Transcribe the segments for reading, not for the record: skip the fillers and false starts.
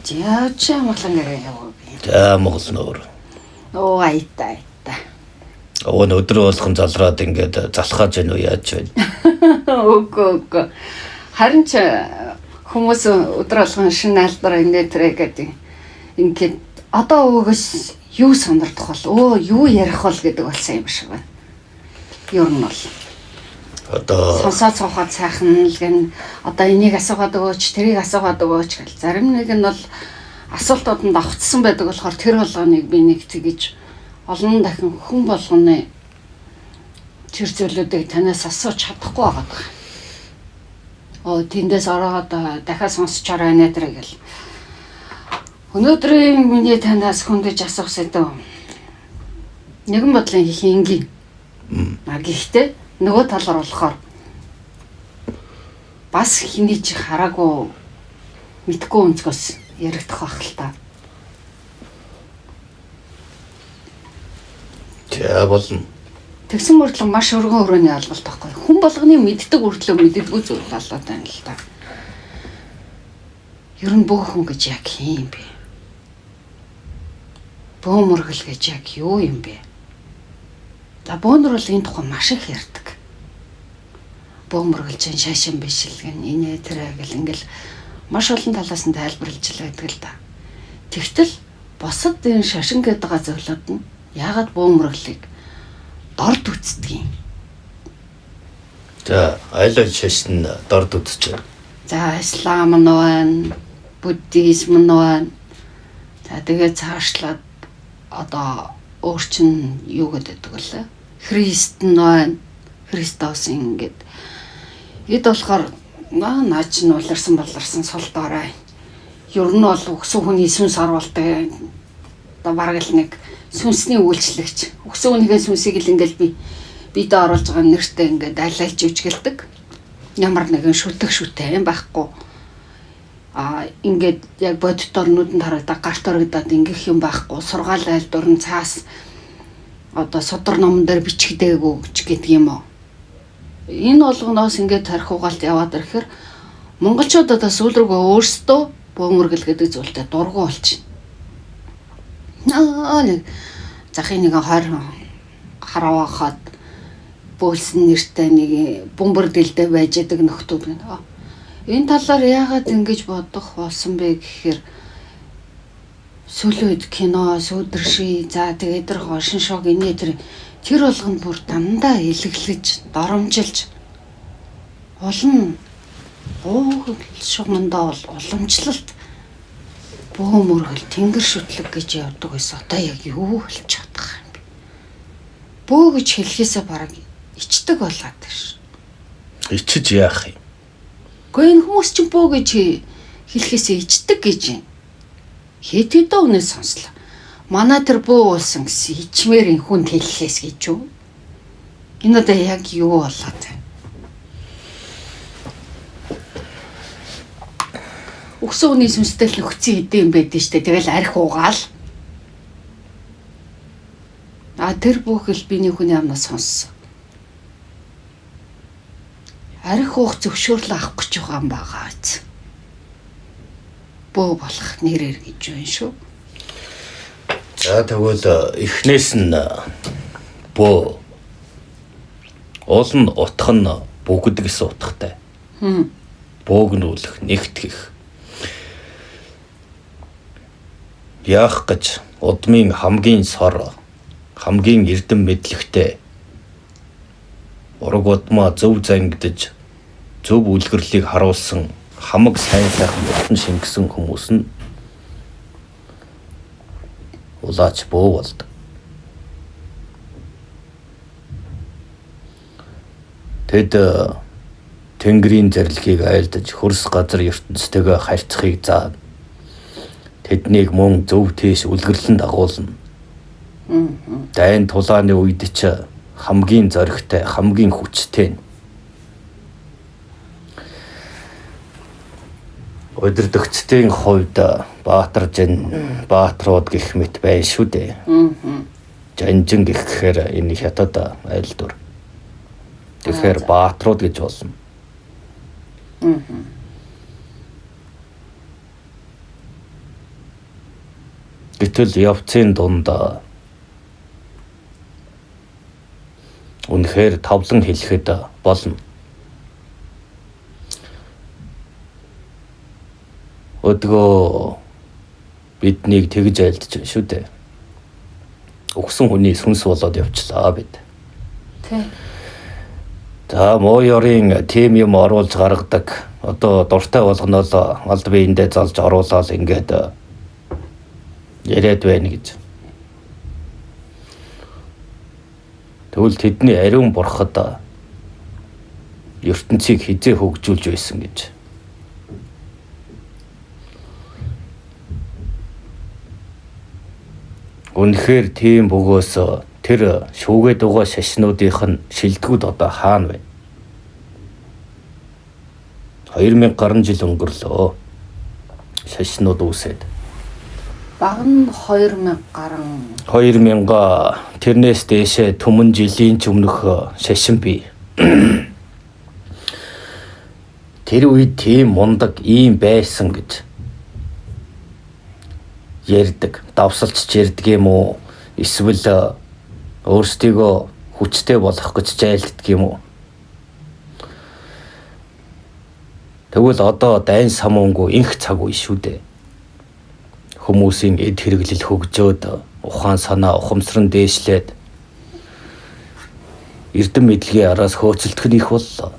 Яачаа Монгол нэрээ яваа би. За Монгол нөр. Оо айтаа. Өдөр болгон залраад ингээд залхааж байна уу яаж байна? Үгүй. Харин ч хүмүүс өдөр болгон шинэ албаар инээтрээ гэдэг. Ингээд одоо өвгөөс юу сонирдох бол юу ярих бол гэдэг болсон юм шиг байна. Ер нь бол. Одоо сонсоод цоохоод сайхан л гэн одоо энийг асуугаад өгөөч, тэрийг асуугаад өгөөч гэл. Зарим нэг нь бол асуултууд нь давхцсан байдаг болохоор тэр болгоныг би нэг тэгэж олон дахин хүн болгоны тэр зүйлүүдийг танаас асууж чадахгүй байгаа. Тэндээс ороод дахиад сонсчоор байна даа гэл. Өнөөдрийн миний танаас хүндэж асуух сэдв нэгэн бодлын их энгийн. Гэхдээ нөгөө талаар болохоор бас хэний ч хараагүй мэдгүй өнцгөөс яригдах байх л та. За болно. Тэгсэн мөртлөө маш өргөн өрөөний албалт байхгүй. Хүн болгоны мэддэг үрдлөө мэддэггүй зүйл болоод байна л та. Ер нь бүх хүн гэж яг юм бэ? Бөөмөргөл гэж яг юу юм бэ? За бөөнөр бол энэ тухай маш их ярьдаг. Бөөмөргөл чинь шашин бишилгэн инээ тэрэ гэл ингээл маш олон талаас нь тайлбарлаж л байдаг л да. Тэгтэл босод энэ шашин гэдэг зүйлүүд нь яагаад бөөмөрглийг дорд үздэг юм? За аль шашин дорд үзэж байна? За ислам нь байна, буддизм нь байна. За тэгээд цаашлаад одоо өөрчн юу гэдэг вэ? Христ нь байна. Христосын ингээд. Эд болохоор наач нь уларсан сул доорой. Ер нь бол өксөн хүний сүнс оруулдаг. Одоо бараг л нэг сүнсний үйлчлэгч. Өксөн хүнийхээ сүнсийг л ингээд бидээ оруулж байгаа нэртэй ингээд айлайлж үжгэлдэг. Ямар нэгэн шүтээ юм байхгүй. Ингээд яг бодит орнуудад харагдаг гарт орогдоод ингэх юм байхгүй. Сургаал айлдвар нь цаас одоо судар номон дээр бичигдээгүй ч гэдэг юм уу. Энэ болгоноос ингээд тарих угаалт яваад ирэхээр монголчууд одоо сүүл рүүгээ өөрсдөө бөөмөргөл гэдэг зүйлтэй дургу болчихно. Нэг захын нэг 20 хараахад бөөлсөн нэртэй нэг бөмбөр дэлдэ байж байгаа нөхдүүд гэнэ. Энэ талаар яагаад ингэж бодох болсон бэ гэхээр сүлээд кино, сүдэрши, за тэгээд тэр хошин шог инээ тэр болгонд бүр дандаа илэглэж, доромжилж олон шугамдаа бол уламжлалт бөөмөргөл тэнгэр шүтлэг гэж явдаг байсан. Одоо яг юу болж чадах юм бэ? Бөө гэж хэлхээсээ бараг ичдэг болоод байна ш. Ичиж яах юм? Гэхдээ энэ хүмүүс чинь бөө гэж хэлхээсээ ичдэг гэж юм. Хэд хэдэн өнөө сонслоо. Манай тэр бөө уулсан гэсэн ичмээр энэ хүнд хэлхээс гэж юу? Энэ одоо яг юу болоод байна? Өксөн хүний сүнстэй л нөхцөн идэм байдэн штэ. Тэгэл арх уугаал. Тэр бүхэл биний хүний амнаас сонссон. Арх уух зөвшөөрлөө авах гэж байгаа юм байгаа биз. Бөө болох нэрээр гэж байна шүү. За тэгвэл эхнээс нь бөө уул нь утх нь бүгд гэсэн утгатай. Бөөгнүүлэх, нэгтгэх. Яах гэж удмын хамгийн сор, хамгийн эрдэм мэдлэгтэй ураг удмаа зөв зангидж зөв үлгэрлийг харуулсан хамаг сайн сайхан болон шингэсэн хүмүүс нь улаач бөө болдог. Тэд тэнгэрийн зарилхийг айлдаж хөрс газар ертөнцтэйгээ харьцахыг заав. Тэднийг мөн зөв тийш үлгэрлэн дагуулна. Дайн тулааны үед ч хамгийн зоригтой, хамгийн хүчтэй. Удирдагчдын хувьд Баатаржин, Баатрууд гэх мэт байна шүү дээ. Жанжин гэхээр энэ хятад айлдвар. Тэгэхээр Баатрууд гэж болно. Гэтэл явцын дунд үнэхээр тавлан хэлэхэд болно. Өдгөө биднийг тэгж айлдж шүү дээ. Өгсөн хүний сүнс болоод явчлаа бид. Тий. За муу ёрын тим юм оруулж гаргадаг. Одоо дуртай болгоно л алд биендээ залж оруулаад ингээд яриад байна гэж. Тэгвэл тэдний ариун бурхад ертөнцийг хизээ хөгжүүлж байсан гэж. Үнэхээр тийм бөгөөс тэр шүүгээд байгаа шашнуудынх нь шилдэгүүд одоо хаана вэ? 2000 гаруй жил өнгөрлөө. Шашнууд үүсээд. Баг нь 2000 гаруй. 2000 тэрнээс дээшээ түмэн жилийн ч өмнөх шашин бий. Тэр үед тийм мундаг ийм байсан гэж ярьдаг, давсалж ярьдаг юм уу? Эсвэл өөрсдийгөө хүчтэй болгох гэж жайлддаг юм уу? Тэгвэл одоо дайн самуунгүй инх цаг үе шүү дээ. Хүмүүсийн эд хэрэглэл хөгжөөд, ухаан санаа ухамсар нь дээшлээд эрдэм мэдлэгийн араас хөөцөлдөх нь их боллоо.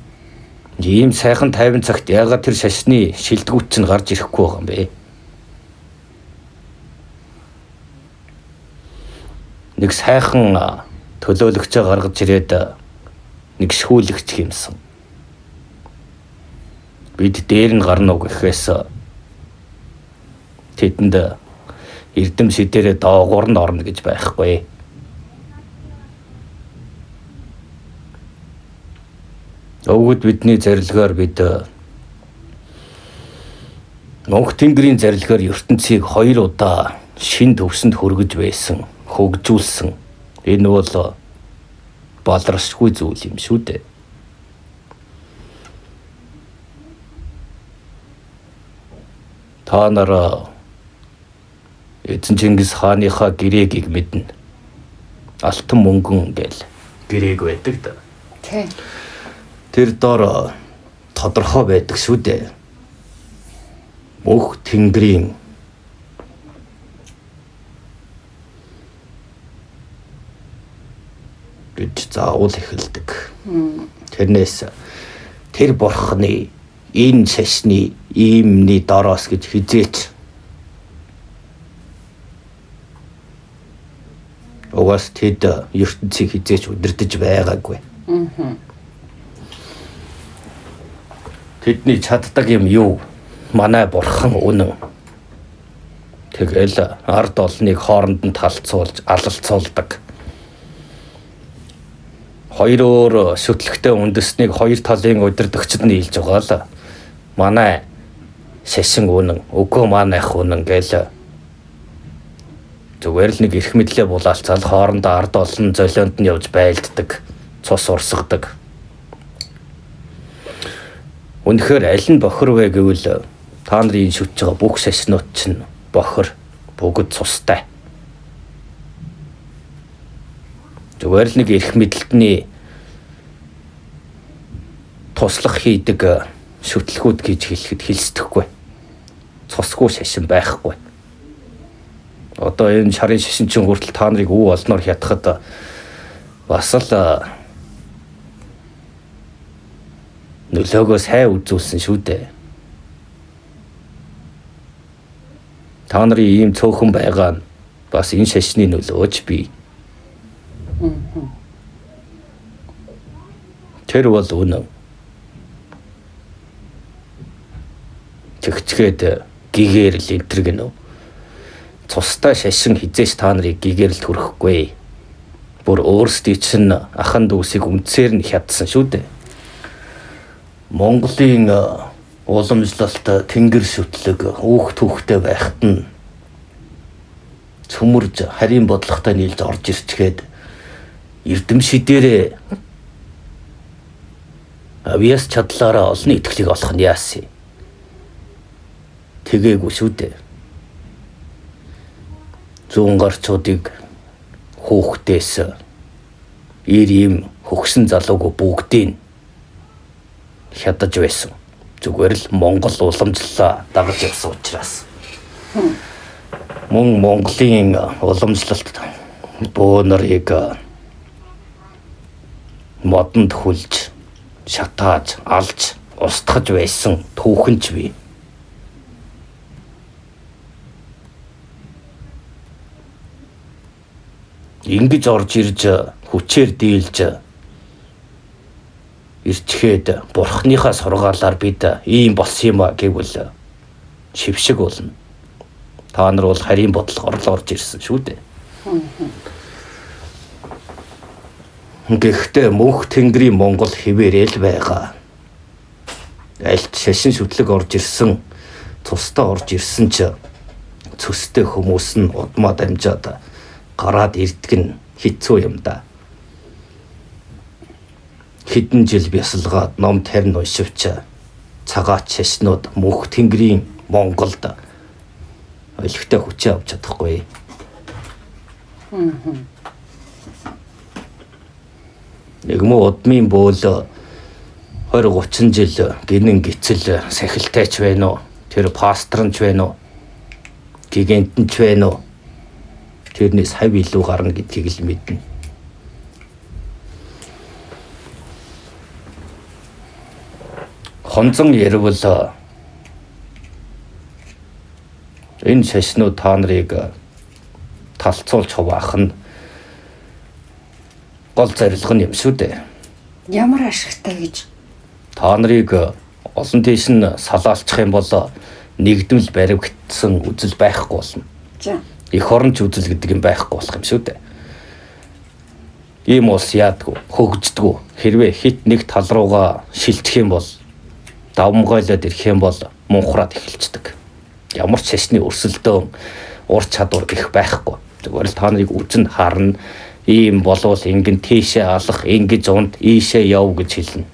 Ийм сайхан тайван цагт яагаад тэр шашны шилдэгүүд чинь гарч ирэхгүй байгаа юм бэ? Нэг сайхан төлөөлөгчөө гаргаж ирээд нэг шүүлэгч хэмсэн. Бид дээр нь гарна уу гэхээс тэдэнд эрдэм шидээрээ доогуур нь орно гэж байхгүй. Өвгөд бидний зарилгаар бид Монх тэнгэрийн зарилгаар ертөнцийг 2 удаа шин төвсөнд хүргэж байсан, хөгжүүлсэн. Энэ бол баларшгүй зүйл юм шүү дээ. Та нараа Эзэн Чингис хааныхаа гэрээгийг мэднэ. Алтан мөнгөн гэл гэрээг байдаг да. Тий. Тэр доор тодорхой байдаг шүү дээ. Монх тэнгэрийн гэж заавал эхэлдэг. Тэрнээс тэр бурхны энэ шашны иймний дороос гэж хизээч угаас тэд ертөнцийг хизээч удирдах байгаагүй. Тэдний чаддаг юм юу? Манай бурхан үнэн. Тэгэл ард олныг хооронд нь талцуулж алалцуулдаг. Хоёр өөр шүтлэгтэй үндэснийг хоёр талын удирдагчид нь хэлж байгаа л. Манай шашин үнэн, үгүй манайх үнэн гээл. Зүгээр л нэг эрх мэдлээ булаалцал хоорондоо ард олон золионд нь явж байлддаг, цус урсгадаг. Үнэхээр аль нь бохор вэ гэвэл та нарын шүтж байгаа бүх шашнууд чинь бохор, бүгд цустай. Зүгээр л нэг эрх мэдлэлтний туслах хийдэг шүтлгүүд гэж хэлэхэд хэлсдэхгүй. Цусгүй шашин байхгүй. Одоо энэ шарын шашин чинь хүртэл та нарыг үу олноор хятахад бас л нөлөөгөө сайн үзүүлсэн шүү дээ. Та нарын ийм цөөхөн байгаа нь бас энэ шашны нөлөөж бий. Тэр бол үнэн. Тэгчгээд гэгэрл энтэр гэнэ. Цустай шашин хизээш та нарыг гэгэрл төрөхгүй. Бүр өөрсдий чинь ахан дүүсийг үнцээр нь хядсан шүү дээ. Монголын уламжлалт тэнгэр шүтлэг үүх түүхтэй байхад нь цөмөрж харийн бодлоготой нийлж орж ирчгээд эрдэм шидээрээ авиас чадлаараа олонний итгэлийг олох нь яасан. Тэгээгүй шүү дээ. зүүн гарчуудыг хүүхдээс ир юм хөгсөн залуугүй бүгдийг хядаж байсан. Зүгээр л Монгол уламжлалаа дагаж явсан учраас. Мөн Монголын уламжлалт бөө нарыг модонд хүлж, шатааж, алж, устгаж байсан түүхэнч бий. Ингэж орж ирж хүчээр дийлж ирчгээд бурхныхаа сургаалаар бид ийм болсон юм а гэвэл шившиг болно. Та нар бол харийн бодлого орлоо орж ирсэн шүү дээ. Гэхдээ мөнх тэнгэрийн Монгол хിവэрэл байгаа. Альт шашин шүтлэг орж ирсэн, цустаа орж ирсэн ч цөстэй хүмүүс нь удмаа дамжаад гараад ирдэг нь хэцүү юм да. Хэдэн жил бясалгаад ном тарин уншивч цагаач шашнууд мөнх тэнгэрийн Монголд олигтой хүчээ авч чадахгүй. Нэгмөө удмын бөөл 20-30 жил гинэн гицэл сахилтайч байна уу? Тэр пасторч байна уу? Гигантч байна уу? Тэрнээс хав илүү гарна гэдгийг л мэднэ. Хонзон ярвал энэ шашнууд та нарыг талцуулж хуваах нь гол зорилго юм шүү дээ. Ямар ашигтай гэж Та нарыг олон тийш нь салаалчих юм бол нэгдмэл баригдсан үзэл байхгүй болно. За. Эх оронч үзэл гэдэг юм байхгүй болох юм шүү дээ. Ийм улс яадгүй, хөгждөггүй. Хэрвээ хит нэг тал руугаа шилжих юм бол давмгойлоод ирэх юм бол мунхраад эхэлцдэг. Ямар ч шашны өрсөлдөөн ур чадвар их байхгүй. Зүгээр л та нарыг үзэн харна. Ийм болвол ингэн тийшээ алах, ингэж унд ийшээ яв гэж хэлнэ.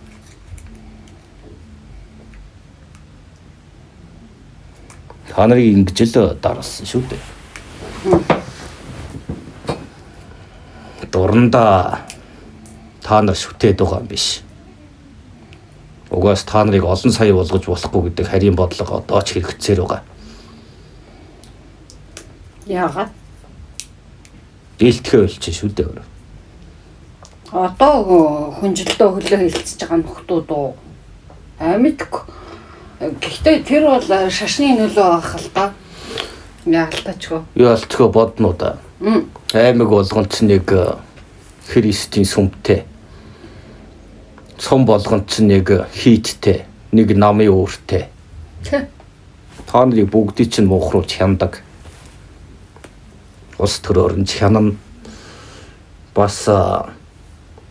Та нарыг ингэж л даралсан шүү дээ. Дуранда та нар шүтээд байгаа юм биш. Угаас та нарыг олон сая болгож болохгүй гэдэг харийн бодлого одоо ч хэрэгцээр байгаа. яагаад Дийлдэхээ болчих шүү дээ. одоо хүнжилтөө хөлөө хилцэж байгаа нөхдүүд үү амьдгүй. Гэхдээ тэр бол шашны нөлөө авах л да. Яалтачгүй. Яалтчгүй бодно да. Аймаг болгонд ч нэг христийн сүмтэй. Сум болгонд ч нэг хийттэй, нэг намын өөртэй. Та нарыг бүгдийг чинь муухруулж хяндаг. Ус төрөөр нь хянана. Бас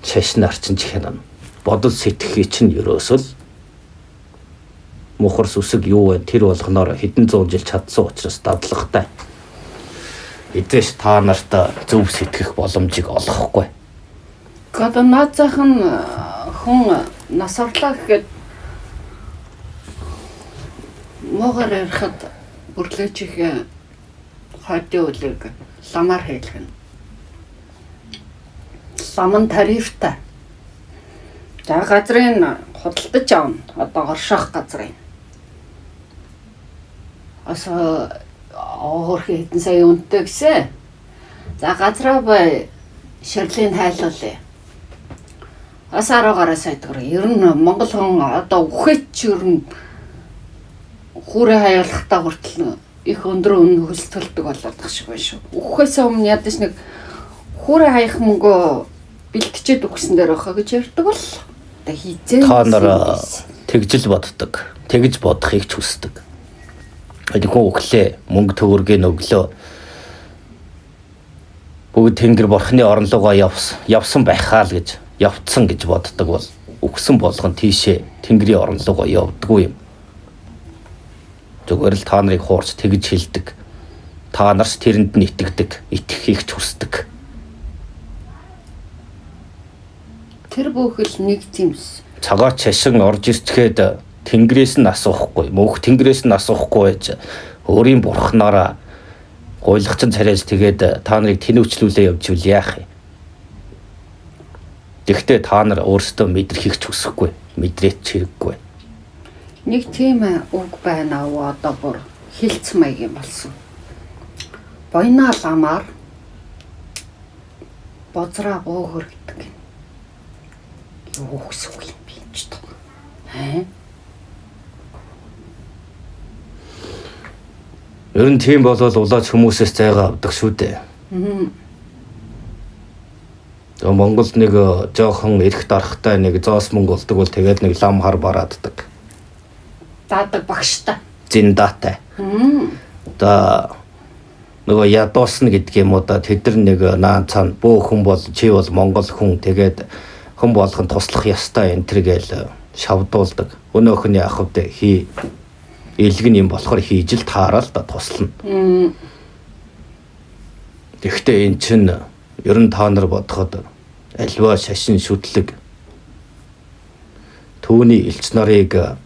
шашнаар чинь хянана. Бодол сэтгэхий чинь ерөөсөл мухар сүсэг юу вэ? Тэр болгоноор хэдэн зуун жил чадсан учраас дадлагтай. Эцэш та нарт зөв сэтгэх боломжийг олгохгүй. Гэхдээ наад захын хүн нас орлоо гэхэд моогоор ярихад бүрлээч их хойдын үлэг ламаар хэлэх нь. Лам нь тарифтай. За газрын худалдаж авна. Одоо орших газрын. Асаа оорхи хэдэн сая үнэтэй гэсэн. За газраа бай ширлийн хайлуулъя. Ас 10 гаруй сая төгрөг. Ер нь Монгол хүн одоо үхээч ер нь хүүрээ хаяалахтаа хүртэл их өндөр үнэ хөлсөлдөг болоод тах шиг байна шүү. Үхээс өмнө ядаж нэг хүүрээ хаях мөнгөө бэлтчихэд өгсөн дээр байхаа гэж ярьдаг бол одоо хийзээ. Та нар тэгжил боддог. Тэгж бодохыг ч хүсдэг. Адилхан өглөө мөнгө төгрөгийг өглөө бүгд тэнгэр бурхны орон руугаа явсан байхаа л гэж явцсан гэж боддог бол өгсөн болгон тийшээ тэнгэрийн орон руугаа явдаггүй юм. Зүгээр л та нарыг хуурч тэгж хэлдэг. Та нарс тэрэнд нь итгэдэг, итгэхийг ч хүсдэг. Тэр бүхэл нэг тиймс. Цагаач шашин орж ирчгээд тэнгэрээс нь асуухгүй, мөнх тэнгэрээс нь асуухгүй байж өөрийн бурхнаараа Гуйлгачин царайж тэгээд та нарыг тэнүүчлүүлээ явж ивэл яах юм? Тэгэхдээ та нар өөрсдөө мэдрэхийг ч хүсэхгүй, мэдрээч хэрэггүй. Нэг тийм үг байна уу одоо бүр хилцэн маягийн болсон. Бойна ламаар бозраа гоогөр гэдэг. Юу хүсэх юм бэ ч тоо. Ер нь тийм болол улаач хүмүүсээс зайгаа авдаг шүү дээ. Тэгээ Монголд нэг жоохон эрх дарахтай нэг зоос мөнгө болдог бол тэгээд нэг лам хар барааддаг. Даадаг багштай. Зиндаатай. Одоо нөгөө ядуусна гэдэг юм уу да тэд нэг наан цаана бөө хүн бол чи бол Монгол хүн тэгээд хүн болгон туслах ёстой энэ төр гээл шавдуулдаг. Өнөөх нь яах вэ хий илгэн юм болохоор хийж л таарал да туслана. Тэгэхдээ эн чинь ер нь та нар бодоход альва шашин шүтлэг түүний элч нарыг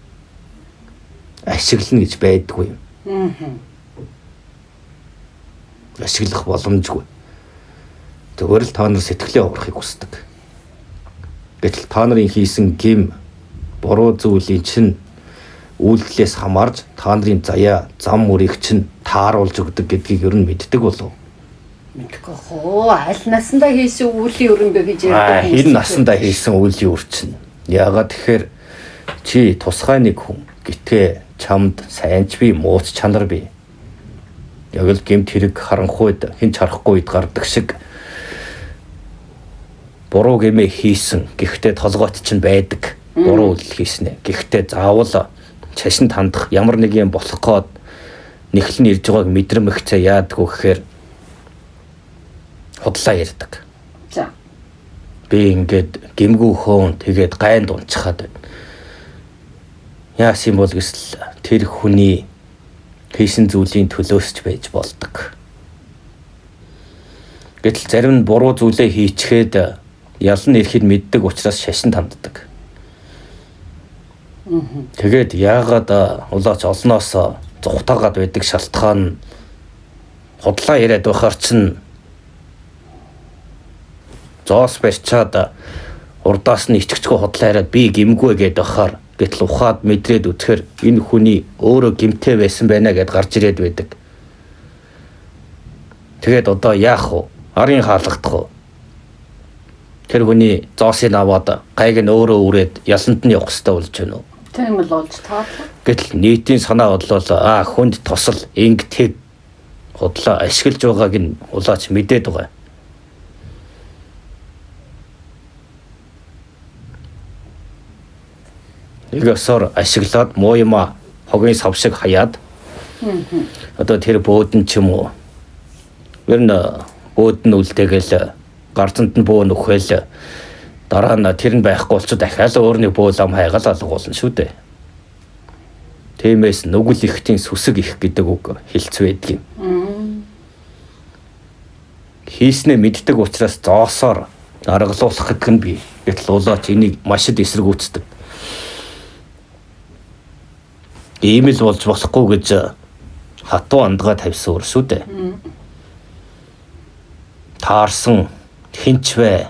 ашиглана гэж байдгүй юм. Ашиглах боломжгүй. Тэгвэл л та нар сэтгэлээ уурахыг хүсдэг. Гэтэл та нарын хийсэн гим буруу зүйлийн чинь үйлдэлээс хамаарж та нарын заяа зам мөрийг чинь тааруулж өгдөг гэдгийг ер нь мэддэг болов. Мэдгүй хоо аль насандаа хийсэн үлийн өрөндөө гэж ярьдаг. Энэ насандаа хийсэн үлийн үр чинь. Яагаад тэгэхээр чи тусгай нэг хүн гэтээ чамд сайнч би мууц чанар би. Яг л гэмт хэрэг харанхуйд хэн ч харахгүй үед гардаг шиг буруу гэмээ хийсэн. Гэхдээ толгойд чинь байдаг. Буруу үйл хийснэ. Гэхдээ заавал шашин тандах ямар нэг юм болох гээд нэхлэн ирж байгааг мэдрэмэгцээ яадгүй гэхээр худлаа ярьдаг. За. Би ингээд гэмгүү хөөн тэгээд гайнд унцхаад байна. Яасан бол гэсэл тэр хүний хийсэн зүйлийн төлөөсч байж болдог. Гэтэл зарим нь буруу зүйлээ хийчихэд ялан ирэхэд мэддэг учраас шашин танддаг. Тэгээд яагаад улаач олноос зүхтаагаад байдаг шалтгаан худлаа яриад байхаар чинь зоос барьчаад урдаас нь ичгчгүй худлаа яриад би гимгүй гээд байхаар гэтэл ухаад мэдрээд үтгэр энэ хүний өөрөө гимтэй байсан байна гэд гарч ирээд байдаг. Тэгээд одоо яах вэ? Арын хаалгадах уу? Тэр хүний зоосыг аваад гайг нь өөрөө үрээд яланд нь явах хэрэгтэй болж байна уу? Тийм л болж таадлаа. Гэтэл нийтийн санаа бодлол хүнд тусал ингэдэг худлаа ашиглаж байгааг нь улаач мэдээд байгаа. Нэг өсөр ашиглаад муу юм хогийн сав шиг хаяад одоо тэр бөөдөн ч юм уу ер нь бөөдөн үлдээгэл гарцанд нь бөө нөхөөл дараа нь тэр нь байхгүй болчих дахиад өөрний бөө лам хайгаал алгуулна шүү дээ. Тиймээс нүгэл ихтийн сүсэг их гэдэг үг хэлц байдаг юм. Хийснэ мэддэг учраас зоосоор аргалуулах гэдэг нь би. Гэтэл улаач энийг маш их эсэргүүцдэг. Ийм л болж болохгүй гэж хатуу андгаа тавьсан өөр шүү дээ. Таарсан хинч вэ?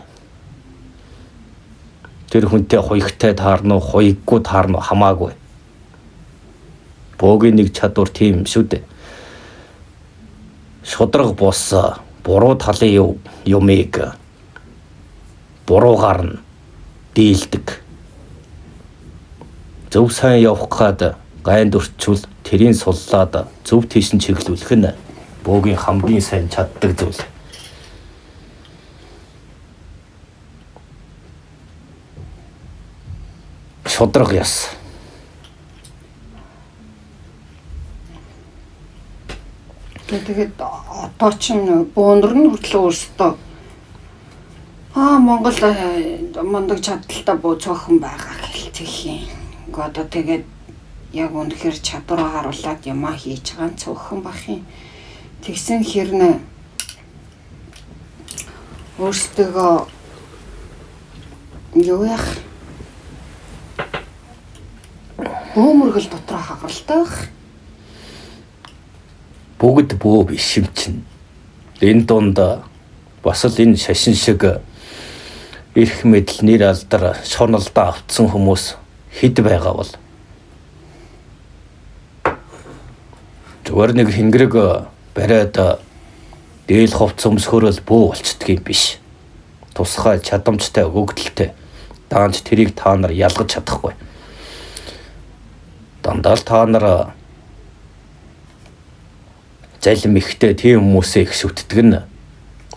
Тэр хүнтэй хуйгтай таарна уу, хуйггүй таарна уу хамаагүй. Бөөгийн нэг чадвар тийм шүү дээ. Шудраг бус буруу талын юмыг буруугаар нь дийлдэг. Зөв сайн явах гад гайнд өрчвөл тэрийн суллаад зөв тийш нь чиглүүлэх нь бөөгийн хамгийн сайн чаддаг зүйл. Шудраг яс. Тэгээд одоо ч бөөнөр нь хүртэл өөрсдөө Монгол мундаг чадaltaй буу цохон байгаа хэлцэх юм. Гэхдээ одоо тэгээд яг үнэхээр чадвараа харуулад юмаа хийж байгаа цөөхөн бах юм. Тэгсэн хэрнээ өөрсдөө юу яах бөөмөргөл дотроо хагаралтай байх. бүгд бөө биш юм чинь. Энэ дунд бас л энэ шашин шиг эрх мэдэл нэр алдар шоналдаа автсан хүмүүс хэд байгаа бол зүгээр нэг хингэрэг бариад дээл ховц өмсгөрөл бөө болцдог юм биш. Тусгай чадамжтай өгөгдөлтэй даанч тэрийг та нар ялгаж чадахгүй. Дандаа л та нар залим ихтэй тийм хүмүүсээ их шүтдэг нь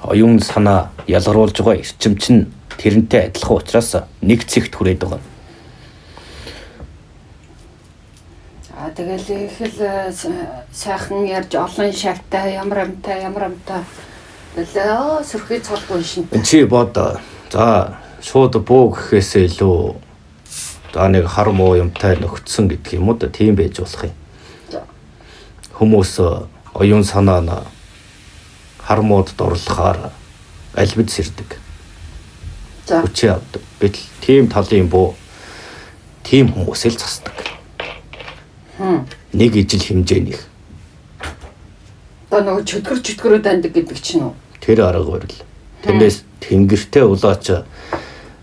оюун санаа ялгаруулж байгаа эрчим чинь тэрнтэй адилхан учраас нэг цэгт хүрээд байгаа. Тэгэл их л сайхан ярьж олон шавтай ямар амтай тэгэл сөрхий цолгүй шин. Чи бод за шууд бөө гэхээсээ илүү за нэг хар муу юмтай нөхцсөн гэдэг юм уу да тийм байж болох юм. Хүмүүс оюун санаа нь хар муудад орлохоор аль бид сэрдэг. За хүчээ авдаг. Гэтэл тийм талын буу тийм хүмүүсээ л засдаг. Нэг ижил хэмжээнийх. одоо нөгөө чөтгөрөө дандаг гэдэг чинь үү? Тэр арга барил. Тэрнээс тэнгэртэй улаач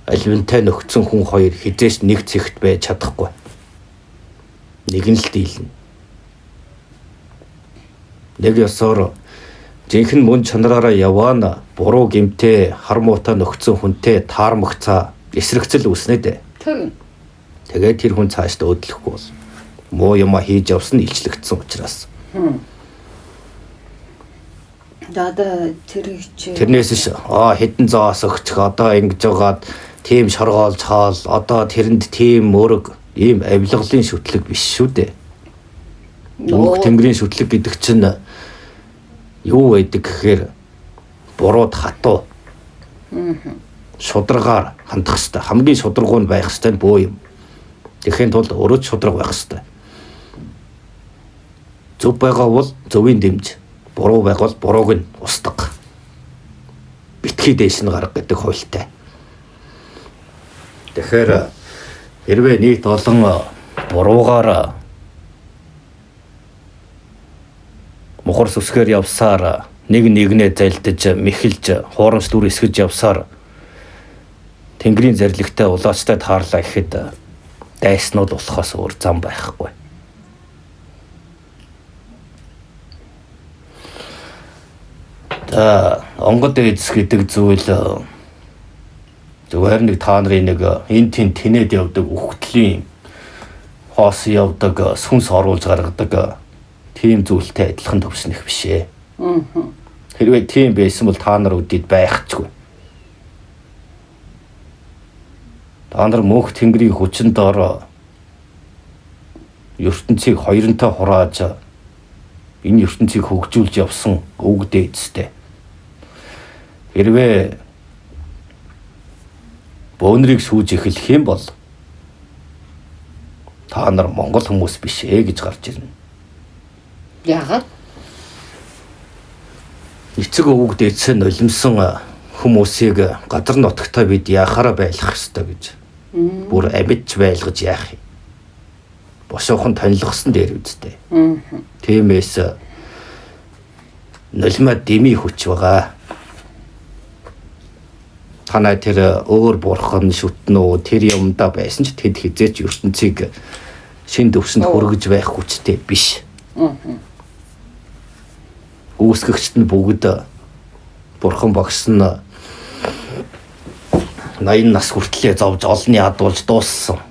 альвинтай нөхцөн хүн хоёр хизээш нэг цэгт байж чадахгүй. Нэг нь л дийлнэ. Нэг ёсоор жинхэнэ мөн чанараараа яваана буруу гэмтээ хар муутай нөхцөн хүнтэй таармагцаа эсрэгцэл үүснэ дээ. Тэгээд тэр хүн цаашдаа өдлөхгүй бол муу юма хийж явсан илчлэгдсэн учраас. Дада тэр чи тэрнээс ш хэдэн зоос өгчих одоо ингэж жагаад тийм шоргоолж хаал одоо тэрэнд тийм мөрөг ийм авилгалын шүтлэг биш шүү дээ. Бүх тэнгэрийн шүтлэг гэдэг чинь юу байдаг гэхээр бурууд хатуу. Шударгаар хандах хэрэгтэй. Хамгийн шударгуу нь байх хэрэгтэй бөө юм. Тэгэхин тулд өөрөө ч шударга байх хэрэгтэй. Зөв байгаа бол зөвийн дэмж, буруу байгавал бурууг нь устгах. Битгий дээш нь гарга гэдэг хуультай. Тэгэхээр хэрвээ нийт олон буруугаар мухар сүсгээр явсаар нэг нэгнээ залдаж, мэхэлж, хуурамч дүр эсгэж явсаар тэнгэрийн зарилэгтай улаачтай таарлаа гэхэд дайснууд болохоос өөр зам байхгүй. Онгод эдс гэдэг зүйл зүгээр нэг та нарын нэг энэ тэн тэнэд явдаг үхтлийн хоос явдаг сүнс оруулж гаргадаг тийм зүйлтэй адилхан төвшнөх биш ээ. Хэрвээ тийм байсан бол та нар үдэд байхчгүй. Та нар мөнх тэнгэрийн хүчин доор ертөнцийг хоёрынтой хурааж энэ ертөнцийг хөгжүүлж явсан өвөг дээдстэй. Хэрвээ бөөнрийг сүүж эхлэх юм бол та нар монгол хүмүүс биш ээ гэж гарч ирнэ. Яагаад? Эцэг өвөг дээдс нь нулимсан хүмүүсийг газар нутагтаа бид яхаараа байлгах ёстой гэж. Бүр амьдч байлгаж яах юм. Бошоохон тонилгосон дээр үстэй. Тиймээс нулимаа дими хүч байгаа. Танай тэр өөр бурхан шүтнөө тэр юмдаа байсан ч тэд хизээч ертөнцийг шин төвшөнд хүргэж байх хүчтэй биш. Үүсгэгчд нь бүгд бурхан багш нь 80 нас хүртлээр зовж олонний адуулж дууссан.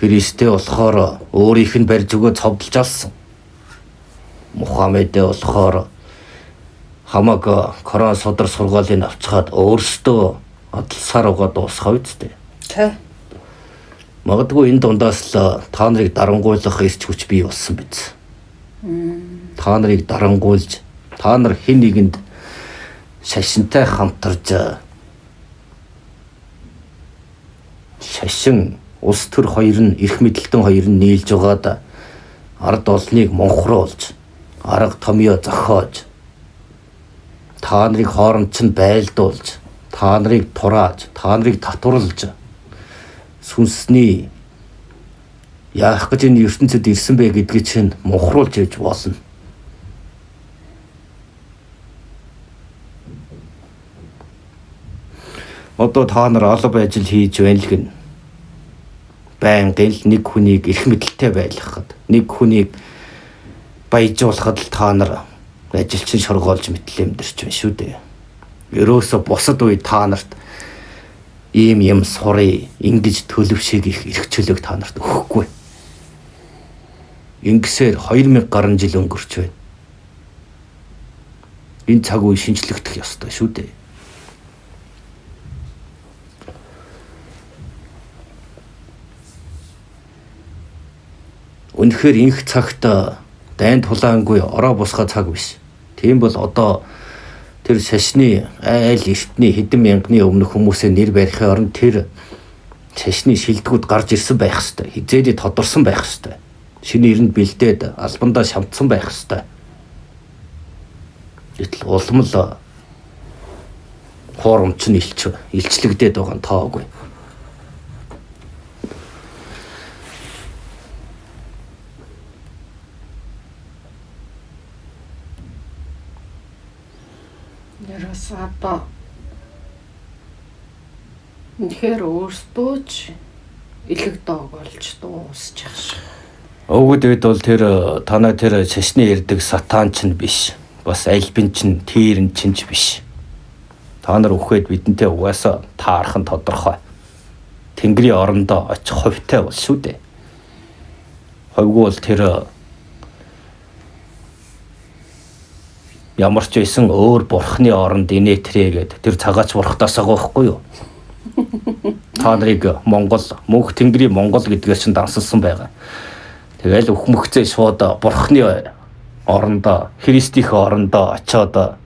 Христтэй болохоор өөрийнх нь барьж өгөө цовдлж алсан. Мухаммедээ болохоор хамаг Коран судар сургаалыг авчгаад өөрсдөө адалсаар угаа дуусгав үстэй. Магадгүй энэ дундаас л та нарыг дарангуйлах эрч хүч бий болсон биз. Та нарыг дарангуйлж, та нар хэн нэгэнд шашинтай хамтарж шашин улс төр хоёр нь эрх мэдэлтэн хоёр нь нийлж байгаад ард олныг монхруулж, арга томьёо зохиож, та нарыг хооронд нь байлдуулж, та нарыг турааж, та нарыг татварлаж сүнсний яах гэж энэ ертөнцид ирсэн бэ гэдгийг чинь мухруулж ээж болно. Одоо та нар алба ажил хийж байна л гэн. Байнгын л нэг хүнийг эрх мэдэлтэй байлгахад, нэг хүнийг баяжуулахад л та нар ажилчин шоргоолж мэтлээ мэдэрч байна шүү дээ. Ерөөсө бусад үе та нарт ийм юм сурыг ингэж төлөвшийг их эрх чөлөөг та нарт өгөхгүй. Ингэсээр 2000 гаруй жил өнгөрч байна. Энэ цаг үе шинжлэхдэх ёстой шүү дээ. Үнэхээр инх цагт дайн тулаангүй ороо бусгай цаг биш. Тийм бол одоо тэр шашны айл эртний хэдэн мянганы өмнөх хүмүүсээ нэр барихын оронд тэр шашны шилдэгүүд гарч ирсэн байх ёстой. Хизээний тодорсон байх ёстой. Шинэ ирэнд бэлдээд албандаа шамтсан байх ёстой. Гэтэл улам л хуурамч нь илчлэгдээд байгаа нь таагүй. Ерөөсөө одоо үнэхээр өөрсдөө ч элэг дог болж дуусчих шиг. Өвгөд үед бол тэр танай тэр шашны ярддаг сатан ч биш. Бас альбин ч тэрэн ч биш. Та нар өгөхөд бидэнтэй угаасаа таарах нь тодорхой. Тэнгэрийн орондоо очих хувьтай бол шүү дээ. Ховгүй бол тэр ямар ч байсан өөр бурхны оронд инээтрээгээд тэр цагаач бурхтаас байгаа байхгүй юу? Та нарыг Монгол, мөнх тэнгэрийн Монгол гэдгээр чинь дансалсан байгаа. Тэгэл өхмөгцөө шууд бурхны орондоо, Христийн орондоо очиод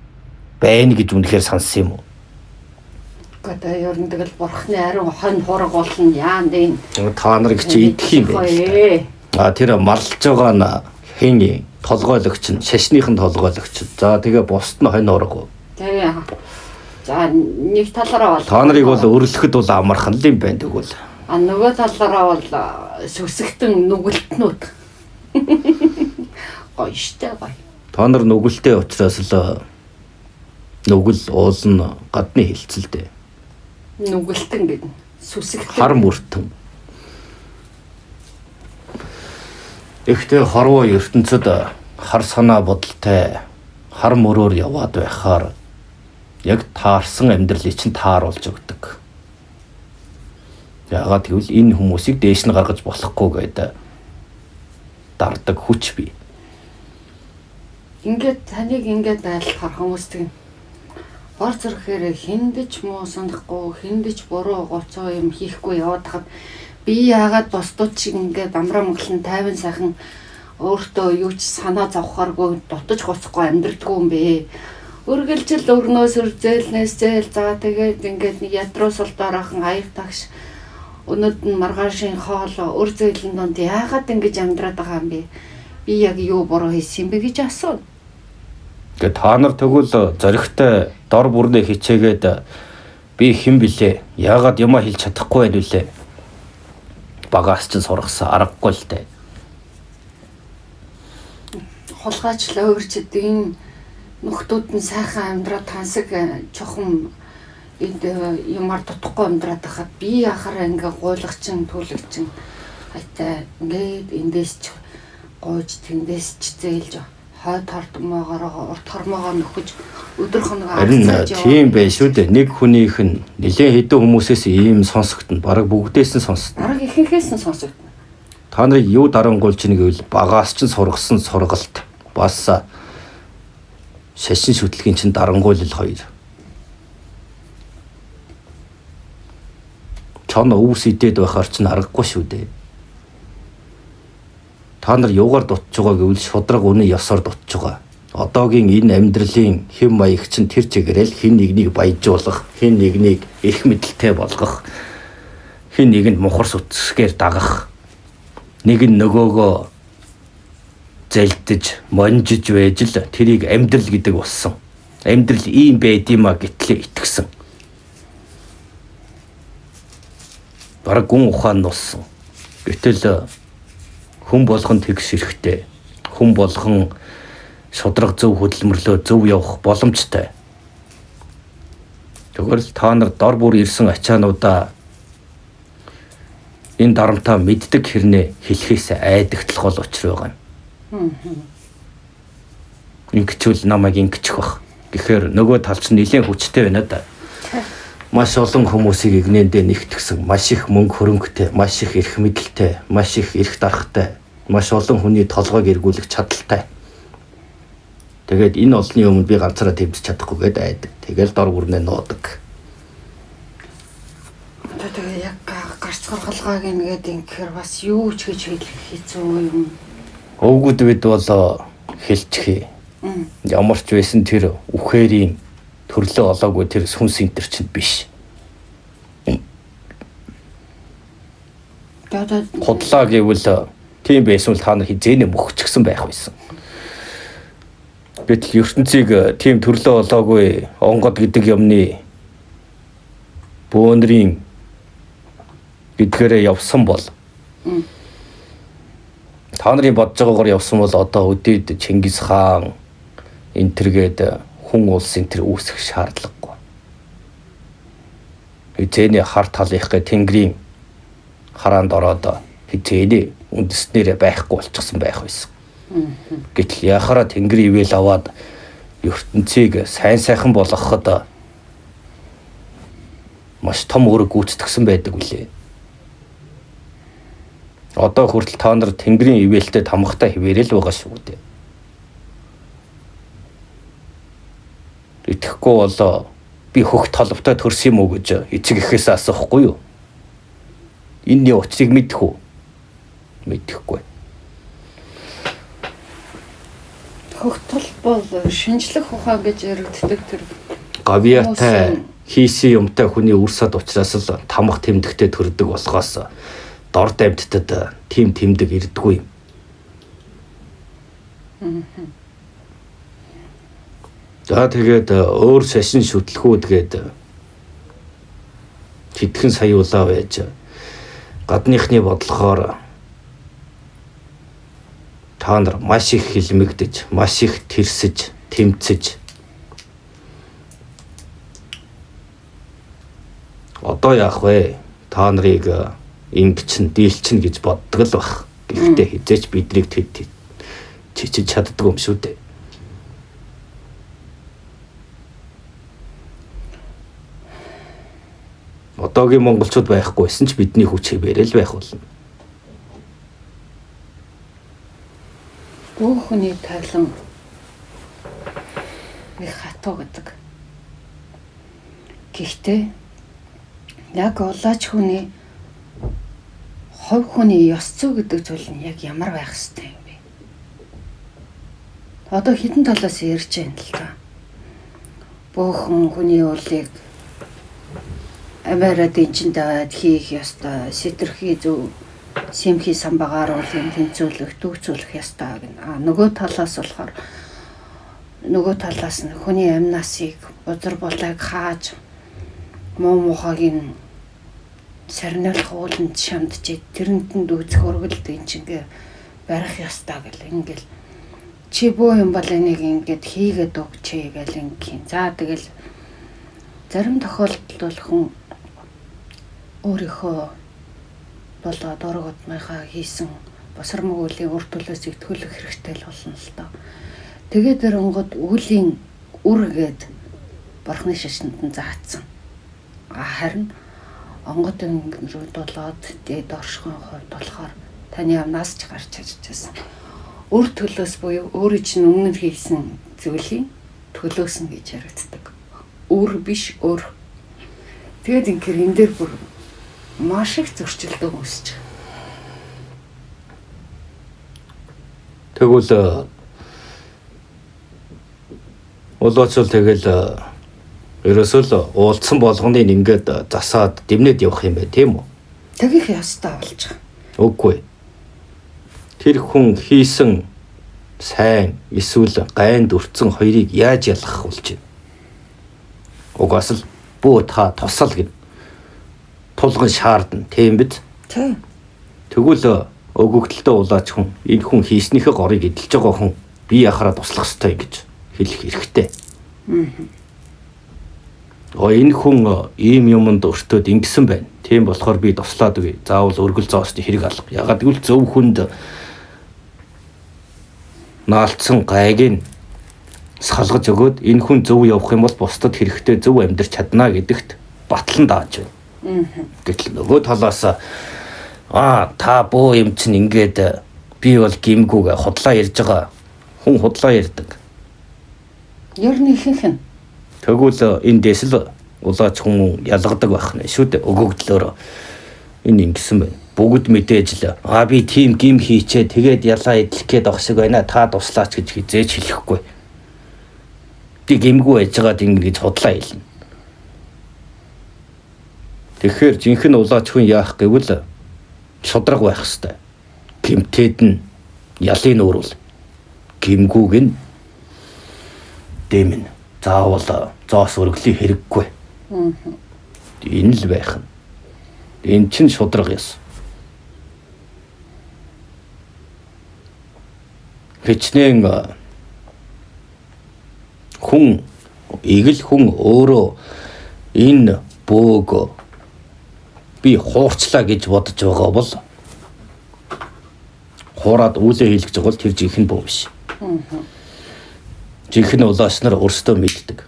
байна гэж үнэхээр сансан юм уу? Одоо ер нь тэгэл бурхны ариун хонь хураг болно яа нэ. Та нарыг чи идэх юм байна. Тэр марлж байгаа нь хэн толгойлогч нь, шашныхын толгойлогч. За тэгээ бусд нь хонь хураг. Тэгээ. За нэг талаараа бол та нарыг бол өрлөхөд бол амархан л юм байна тэгвэл. Нөгөө талаараа бол сүсгтэн нүгэлтнүүд. Гоё штэ гоё. Та нар нүгэлтэй учраас л нүгэл уул нь гадны хилцэлтэй. Нүгэлтэн гэдэг сүсгтэн. Хар мөртөн. Ихтэй хорвоо ертөнцид хар санаа бодолтой хар мөрөөр яваад байхаар яг таарсан амьдралыг чинь тааруулж өгдөг. Яагаад гэвэл энэ хүмүүсийг дээш нь гаргаж болохгүй гэдэг дардаг хүч бий. Ингээд таныг ингээд айлтгахаар хүмүүстэй бор зэрэхээр хиндэж муу санахгүй, хиндэж буруу гоцоо юм хийхгүй яваад хаад би яагаад босдууд шиг ингээд амраа монголын тайван сайхан өөртөө юу ч санаа зовхооргүй дутаж гоцохгүй амьдрдаггүй юм бэ. Үргэлжил өрнөөс үрзээлнээс зээл за тэгээд ингээд нэг ядруу сулдаараахан аяг тагш өнөд нь маргаашийн хоол өр зэйлэн донд яагаад ингэж амьдраад байгаа юм бэ? Би яг юу буруу хийсэн юм бэ гэж асуув. Гэ та нар тэгвэл зоригтой дор бүрнээ хичээгээд би хэн блэ? Яагаад юмаа хэлж чадахгүй байв лээ? Багаас ч сургасан аргагүй л дээ. Хулгайчлаа өөрчд энэ нөхдүүд нь сайхан амьдраад тансаг чухам энд юмар дутхгүй амьдраад байхад би яхаар ингээ гуйлагчин түлэгчин хайтай ингээд эндээс ч гойж тэндээс ч зээлж хойд хортмоогоор урт хормоогоор нөхөж өдөр хоног арцааж яваа. Тийм байх шүү дээ. Нэг хүнийх нь нэлээд хэдэн хүмүүсээс ийм сонсогдно. Бараг бүгдээс нь сонсогдно. Бараг ихэнхээс нь сонсогдно. Та нарыг юу дарангуйлж ийн гэвэл багаас ч сургасан сургалт бас шашин шүтлгийн чинь дарангуйлал хоёр. Чон өвс идээд байхаар ч аргагүй шүү дээ. Та нар юугаар дутж байгаа гэвэл шудраг үнэн ёсоор дутж байгаа. Одоогийн энэ амьдралын хэм маяг чинь тэр чигээрэл хин нэгнийг баяжуулах, хин нэгнийг эрх мэдэлтэй болгох, хин нэгэнд мухар сүтсгээр дагах, нэг нь нөгөөгөө зэлдэж, монжиж байж л тэрийг амьдрал гэдэг болсон. Амьдрал ийм байд юм а гэтлээ итгэсэн. Бараг гүн ухаан нуссан. Гэтэл хүн болгон тэгш эрэхтэй. Хүн болгон шудраг зөв хөдөлмөрлөө зөв явах боломжтой. Тэгвэл та нар дор бүр ирсэн ачаануудаа энэ дарамтаа мэддэг хэрнээ хэлхээс айдагтлах бол учир байгаа юм. Ингэчүүл намайг ингэчих бах. Гэхээр нөгөө талч нь нэлээд хүчтэй байна да. Маш олон хүмүүсийг игнэндээ нэгтгсэн, маш их мөнгө хөрөнгөтэй, маш их эрх мэдэлтэй, маш их эрх дарахтай, маш олон хүний толгойг эргүүлэх чадaltaй. Тэгээд энэ олонний өмнө би ганцаараа тэмцэж чадахгүйгээд айдаг. Тэгэл дор бүрнээ нуудаг. Тэгээ яг гарц гаргалгааг ингээд ингэхээр бас юу ч гэж хэлэх хэцүү юм. Өвгүүд бид бол хэлчихье. Ямар ч байсан тэр үхээрийн төрлөө олоогүй тэр сүнс энтер чинь биш. Худлаа гэвэл тийм байсан бол та нар хизээнэ мөхчихсэн байх байсан. Гэтэл ертөнцийг тийм төрлөө олоогүй онгод гэдэг юмны бөөнрийн гэдгээрээ явсан бол та нарын бодож байгаагаар явсан бол одоо өдөөд Чингис хаан энтергээд хүн улсын тэр үүсэх шаардлагагүй. Хизээний хар талынх гэ тэнгэрийн хараанд ороод хизээний үндэснэрээ байхгүй болчихсон байх байсан. Гэтэл яхаараа тэнгэр ивэл аваад ертөнцийг сайн сайхан болгоход маш том үүрэг гүйцэтгсэн байдаг үлээ. Одоо хүртэл та нар тэнгэрийн ивэлтэй тамхтай хിവэрэл байгаа шүү дээ. Итгэхгүй бол би хөх толовтой төрсөн юм уу гэж эцэг эхээс асуухгүй юу? Энэний учрыг мэдэх үү? Мэдэхгүй. Хөх тол бол шинжлэх ухаан гэж яригддаг тэр гавьяатай хийсэн юмтай хүний үрсад учраас л тамх тэмдэгтэй төрдөг болохоос дор дамжтад тийм тэмдэг ирдэггүй юм. За тэгээд өөр шашин шүтлэхүүдгээд хэдхэн саяулаа байж гадныхны бодлохоор та нар маш их хилмигдэж, маш их тэрсэж, тэмцэж одоо яах вэ? Та нарыг ингэчин, дийлчин гэж боддог л бах. Гэхдээ хизээч биднийг чичиж чаддгүй юм шүү дээ. Одоогийн монголчууд байхгүйсэн ч бидний хүч хэмээрэл байх болно. Бүхний тайлан их хатуу гэдэг. Гэхдээ яг улаач хүний хувь хүний ёс зүй гэдэг зүйл нь яг ямар байх ёстой юм бэ? Одоо хідэн талаас ярьж байна л та. Бүхэн хүний уулыг аваарад энчин даваад хийх ёстой, сэтэрхий зөв сэмхий самбагаар уулын тэнцүүлэх, дүүцүүлэх ёстой гэнэ. Нөгөө талаас болохоор нөгөө талаас нь хүний амнасыг бузар булайг хааж муу мухагийн сарниулах ууланд шамдж тэрэнд нь дүүцэх өргөлд энчингээ барих ёстой гэл ингээл чи бөө юм бол энийг ингээд хийгээд өгчээ гэл ингийн. За тэгэл зарим тохиолдолд бол хүн өөрийнхөө болоод оргодныхаа хийсэн босар мөгөлийн үр төлөөс итгүүлэх хэрэгтэй л болно л доо. Тэгээд эрэнгод үлийн үргээд бурхны шашинд нь заацсан. Харин онгод рүү болоод дээд оршихын хувьд болохоор таны амнаас ч гарч чадчихсан. Үр төлөөс буюу өөрөө чинь өмнө хийсэн зүйлийн төлөөсөн гэж яригддаг. Үр биш өөр. Тэгээд ингээр энэ дээр бүр маш их зөрчилдөг үүсэж байна. Тэгвэл улаацул тэгэл ерөөсөө уулцсан болгоныг ингээд засаад дэмнээд явах юм бэ, тийм үү? Тэгэх ёстой болж байгаа. Үгүй. Тэр хүн хийсэн сайн эсвэл гайнд өртсөн хоёрыг яаж ялгах болж байна? Угаас л бүү та тусал гэв. Тулгын шаардна, тийм биз? Тийм. Тэгвэл өгөгдөлтөө улаач хүн энэ хүн хийснийхээ горыг эдэлж байгаа хүн би яхаараа туслах ёстой гэж хэлэх хэрэгтэй. Энэ хүн ийм юмд өртөөд ингэсэн байна. Тийм болохоор би туслаад үгүй. Заавал өргөл зоосны хэрэг алга. Ягаад гэвэл зөв хүнд наалтсан гайг нь салгаж өгөөд энэ хүн зөв явах юм бол бусдад хэрэгтэй зөв амьдрч чадна гэдэгт батлан дааж байна. Гэтэл нөгөө талаас та бөө юм чинь ингээд би бол гимгүүгээ худлаа ярьж байгаа. Хүн худлаа ярьдаг. Ер нь ихэнх нь. Тэгвэл энэ дэсэл улаач хүн ялгадаг байх нэ шүү дээ. Өгөгдлөөр энэ ингэсэн байна. Бүгд мэдээж л би тийм гим хийчээ тэгээд ялаа идэх гээд байх шиг байна. Та туслаач гэж хизээж хэлэхгүй. Би гимгүү байж байгаад ингэж худлаа хэлнэ. Тэгэхээр жинхэнэ улаач хүн яах гэвэл шудраг байх хэвээр. Гимтэд нь ялын өөрүүл. Гимгүүг нь дэмэн заавал зоос өргөлийн хэрэггүй. Энэ л байх нь. Энэ чинь шудраг ёс. Хичнээн хүн игэл хүн өөрөө энэ бөөг би хуурчлаа гэж бодож байгаа бол хуураад үүлээ хийлгэж байгаа бол тэр жинхэнэ бөө биш. Жинхэнэ улаас нар өөрсдөө мэддэг.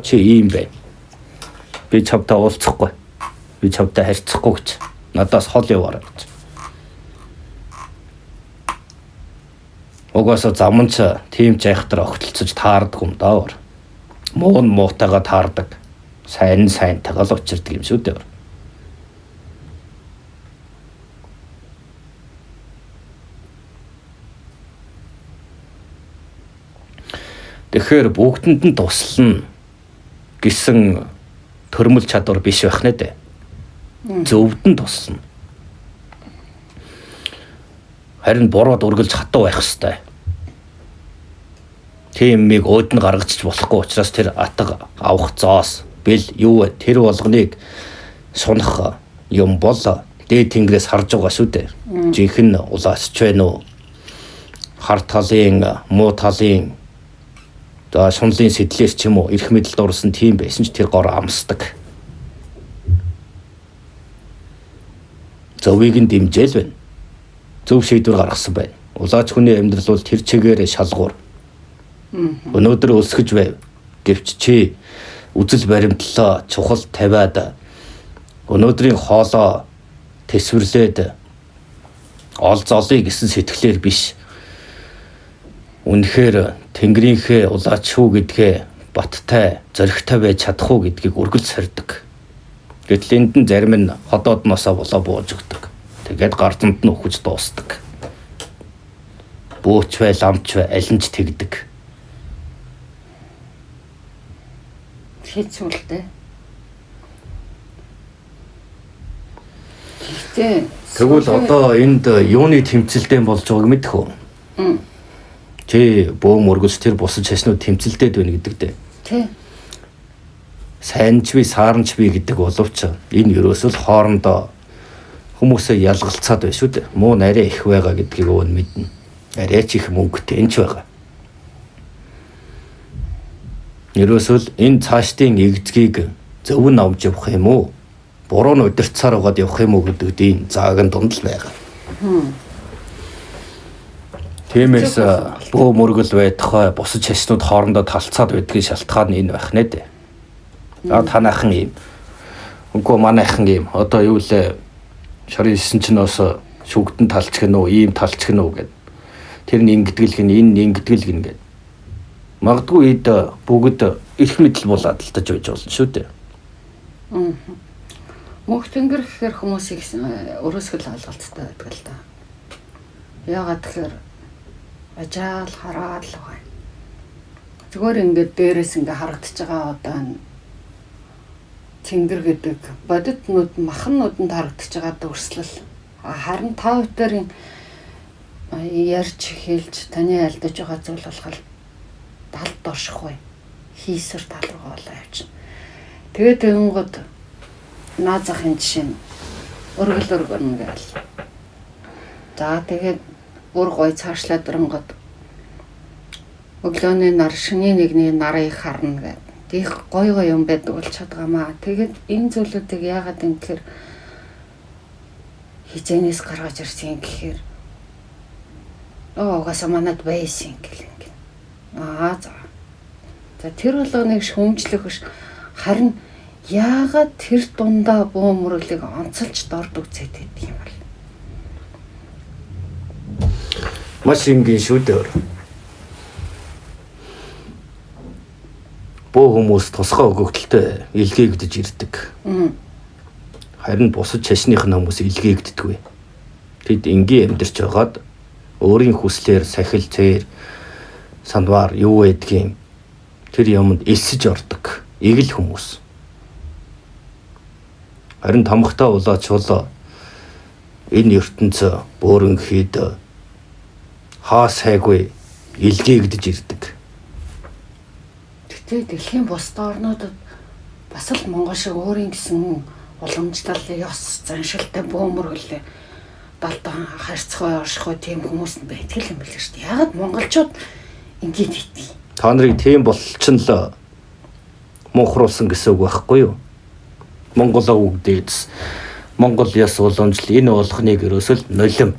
Чи ийм байна. Би чамтай уулзахгүй. Би чамтай харьцахгүй гэж. Надаас хол яваарай гэж. Угаасаа заманч тийм жайхтар огтлцож таардаг юм даа. Муу нь муутайгаа таардаг. Сайн нь сайнтайгаа л учирдаг юм шүү дээ. Тэгэхээр бүгдэнд нь туслана гэсэн төрмөл чадвар биш байх нэ дээ. Зөвд нь туслана. Харин бороод үргэлж хатуу байх хэвээр. Тийм миг өөд нь гаргачих болохгүй учраас тэр атга авах зоос бэл юу вэ? Тэр болгоныг сунах юм бол дээд тэнгэрээс харж байгаа шүү дээ. Жинхэнэ улаасч байна уу? Хар талын, муу талын шунлын сэтлээс ч юм уу эрх мэдэл дурсан тийм байсан ч тэр гор амсдаг. Зөвийг нь дэмжээл байна. Зөв шийдвэр гаргасан байна. Улаач хүний амьдрал бол тэр чигээр шалгуур. Өнөөдөр өсгөж байв. Гэвч чи үзэл баримтлаа чухал тавиад өнөөдрийн хоолоо тэсвэрлээд олзоолъё гэсэн сэтгэлээр биш. Үнэхээр Тэнгэрийнхээ улаач шүү гэдгээ баттай, зоригтой байж чадах уу гэдгийг үргэлж сардаг. Гэтэл энд нь зарим нь ходоодноосоо болоо бууж өгдөг. Тэгээд гарцанд нь өгч дуустдаг. Бөөч бай, ламч бай, аль нь ч тэгдэг. Хэцүүлтэй. Тэгвэл одоо энд юуны тэмцэлтэй болж байгааг мэдэх үү? Чи бөөм өргөс тэр бусад шашнууд тэмцэлдээд байна гэдэг дээ. Тий. Сайнч би сааранч би гэдэг боловч энэ ерөөсөө хоорондоо хүмүүсээ ялгалцаад байна шүү дээ. Муу нарийн их байгаа гэдгийг өвн мэднэ. Арай ч их мөнгөтэй энэ ч байгаа. Ерөөсөө энэ цаашдын игзгийг зөв нь авч явах юм уу? Буруу нь удирцаар угаад явах юм уу гэдэг энэ заагийн дунд л байгаа. Тиймээс бөө мөргөл байдах бусад шашнууд хоорондоо талцаад байдгийн шалтгаан нь энэ байх нэ дээ. Танайхан юм. Үгүй манайхан юм. Одоо юу лээ шарын 9 ч нөөс шүгдэн талчих нь уу, ийм талчих нь уу гэд. Тэр нь ингэдэг л гин, энэ ингэдэг л гин гэд. Магадгүй эд бүгд эрх мэдэл болоод л таж байж болно шүү дээ. Мөнх тэнгэр гэхэр хүмүүсийг өрөөсгөл ойлголцтой байдаг л да. Яагаад тэгэхээр ажаал хараад л байгаа. Зүгээр ингээд дээрээс ингээд харагдаж байгаа одоо тэнгэр гэдэг бодит нүд махнууд нь харагдаж байгаа дүрслэл. Харин та бүхэн ярьж хэлж таны альдаж байгаа зүйл болох талд доршихгүй. Хийсэр тал руугаа болоо явчихна. Тэгээд тэнгод наад захын жишээ нь өргөл өргөн гээл. За тэгээд бүр гой цаашлаад оронгод өглөөний нар шөнийн нэгний нарыг харна гэдэг. Тийх гой юм байдаг бол чадгаамаа. Тэгээд энэ зүйлүүдийг яагаад юм гэхээр хизэнээс гаргаж ирсэн гэхээр угаасаа манад байсан гэл ингэ. За. За тэр бол нэг шүүмжлэх биш. Харин яагаад тэр дундаа бөөмрөлийг онцолж дорд үзээд байдаг юм бол. Маш энгийн шүү дээ. Бөө хүмүүс тусгай өгөгдөлтэй илгээгдэж ирдэг. Харин бусад шашных хүмүүс илгээгддэггүй. Тэд энгийн амьдарч байгаад өөрийн хүслээр сахил зээр сандвар юу байдгийг тэр юмд элсэж ордог эгэл хүмүүс. Харин томхтой улаач бол энэ ертөнцөө бөөрөнхийд хаа сайгүй илгээгдэж ирдэг. Тэгтээ дэлхийн бусад орнуудад бас л Монгол шиг өөрийн гэсэн уламжлал ёс заншилтай бөөмрөл далдан харьцах орших тийм хүмүүс нь байдаг юм биш үү? Ягаад монголчууд ингэж хийдэг? Та нарыг тийм болчин л мунхруулсан гэсэн үг байхгүй юу? Монголоо үгдээс Монгол яс уламжлал энэ болгоныг ерөөсөл нулим.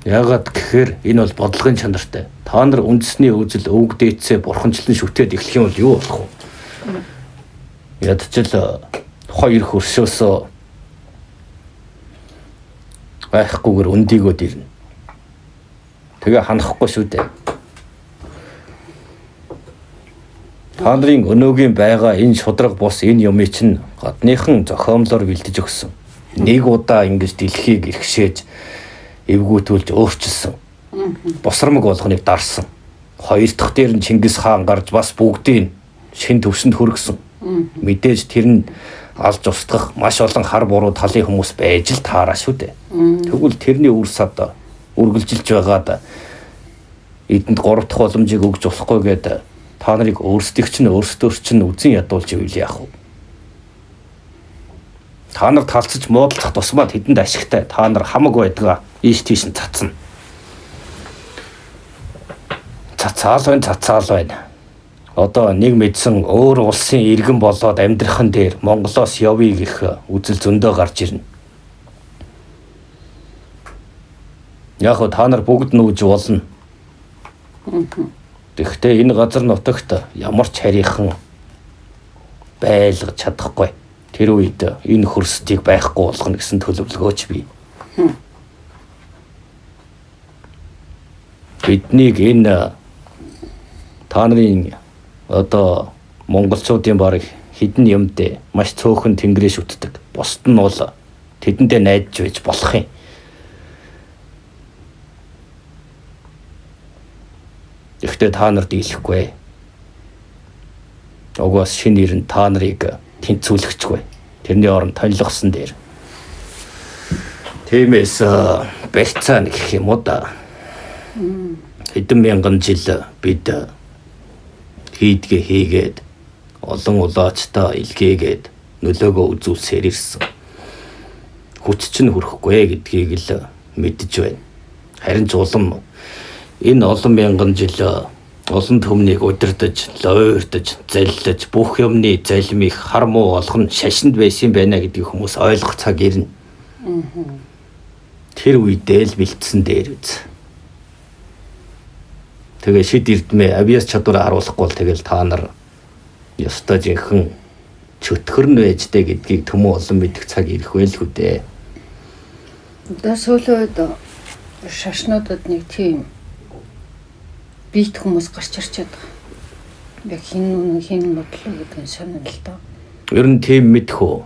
Яагаад гэхээр энэ бол бодлогын чанартай. Та нар үндэсний үзэл өвгдээцээ бурханчлан шүтээд эхлэх юм бол юу болох вэ? Ядчил хоёр хөршөөсөө байхгүйгээр өндийгөө дэрнэ. Тэгээ ханахгүй шүү дээ. Та нарын өнөөгийн байгаа энэ шудраг бус энэ юмыг чинь гадныхан зохиомлоор бэлдэж өгсөн. Нэг удаа ингэж дэлхийг эрхшээж эвгүүтүүлж өөрчилсөн. Босромог болгоныг дарсан. Хоёр дахь дээр нь Чингис хаан гарч бас бүгдийг шин төвшөнд хүргэсэн. Мэдээж тэр нь алж устгах маш олон хар буруу талын хүмүүс байж л таараа шүү дээ. Тэгвэл тэрний үр сад үргэлжилж байгаад эдэнд 3 дахь боломжийг өгж болохгүй гэдэг та нарыг өөрсдөө чинь үзэн ядуулж ивэл яах вэ? Та нар талцаж муудалцах тусмаа тэдэнд ашигтай. Та нар хамаг байдгаа ийш тийш нь цацна. Цацаал байна. Одоо нэг мэдсэн өөр улсын иргэн болоод амьдрахын дээр Монголоос явъя гэх үзэл зөндөө гарч ирнэ. Яг хөө та нар бүгд нүүж болно. Тэгэхдээ энэ газар нутагт ямар ч харийнхан байлгаж чадахгүй. Тэр үед энэ хөрсдийг байхгүй болгоно гэсэн төлөвлөгөөч бий. Биднийг энэ та нарын одоо монголчуудын баг хідэн юмдээ маш цөөхөн тэнгэрээ шүтдэг. Бусд нь бол тэдэндээ найдаж байж болох юм. Гэхдээ та нар дийлэхгүй. Угаас шинэ нэр нь та нарыг тэнцүүлэхчгүй. Тэрний оронд тонилгосон дээр. Тиймээс барьцаана гэх юм уу да. Хэдэн мянган жил бид хийдгээ хийгээд олон улаачтай илгээгээд нөлөөгөө үзүүлсээр ирсэн. Хүч чинь хүрэхгүй гэдгийг л мэдж байна. Харин ч улам энэ олон мянган жил олон төмнийг удирдах, лойрдож, заллаж, бүх юмны залмийг хар муу болгон шашинд байсан байна гэдгийг хүмүүс ойлгох цаг ирнэ. Тэр үедээ л бэлдсэн дээр үз. Тэгээ шид эрдмээ авиас чадвараа харуулахгүй бол тэгэл та нар ёстой жинхэнэ чөтгөр нь байжтэй гэдгийг төмөн олон мэдэх цаг ирэх байлгүй дээ. Одоо сүүлийн үед шашнуудад нэг тийм бийт хүмүүс гарч ирчээд байгаа. Яг хин бодлоо гэдэг нь сонирн л доо. Ер нь тийм мэдэх үү?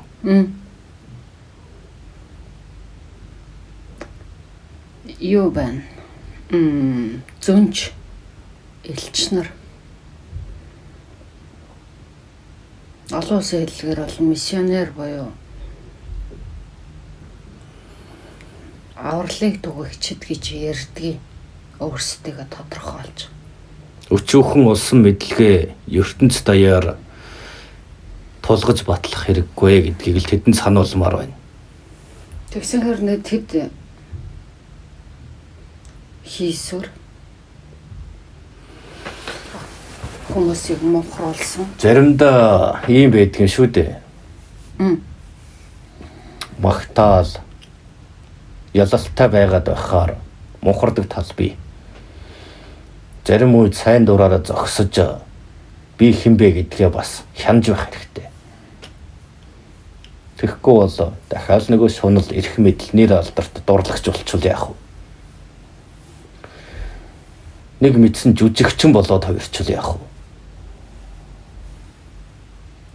Юу байна? Зүнж элч нар олон улсын хэллэгээр бол миссионер буюу авралыг түгээгчд гэж ярьдгийг өөрсдөө тодорхойлж. Өчүүхэн улсын мэдлэгээ ертөнц даяар тулгаж батлах хэрэггүй гэдгийг л тэдэнд сануулмаар байна. Тэгсэн хэрнээ тэд хийсвэр хүмүүсийг мунхруулсан. Заримдаа ийм байдгийн шүү дээ. Магтаал ялалтай байгаад байхаар мунхардаг тал бий. Зарим үед сайн дураараа зогсож би хинбэ гэдгээ бас хянаж байх хэрэгтэй. Тэгэхгүй бол дахиад нөгөө шунал эрх мэдэл нэр алдарт дурлагч болчихвол яах вэ? Нэг мэдсэн жүжигчин болоод хувирчвал яах вэ?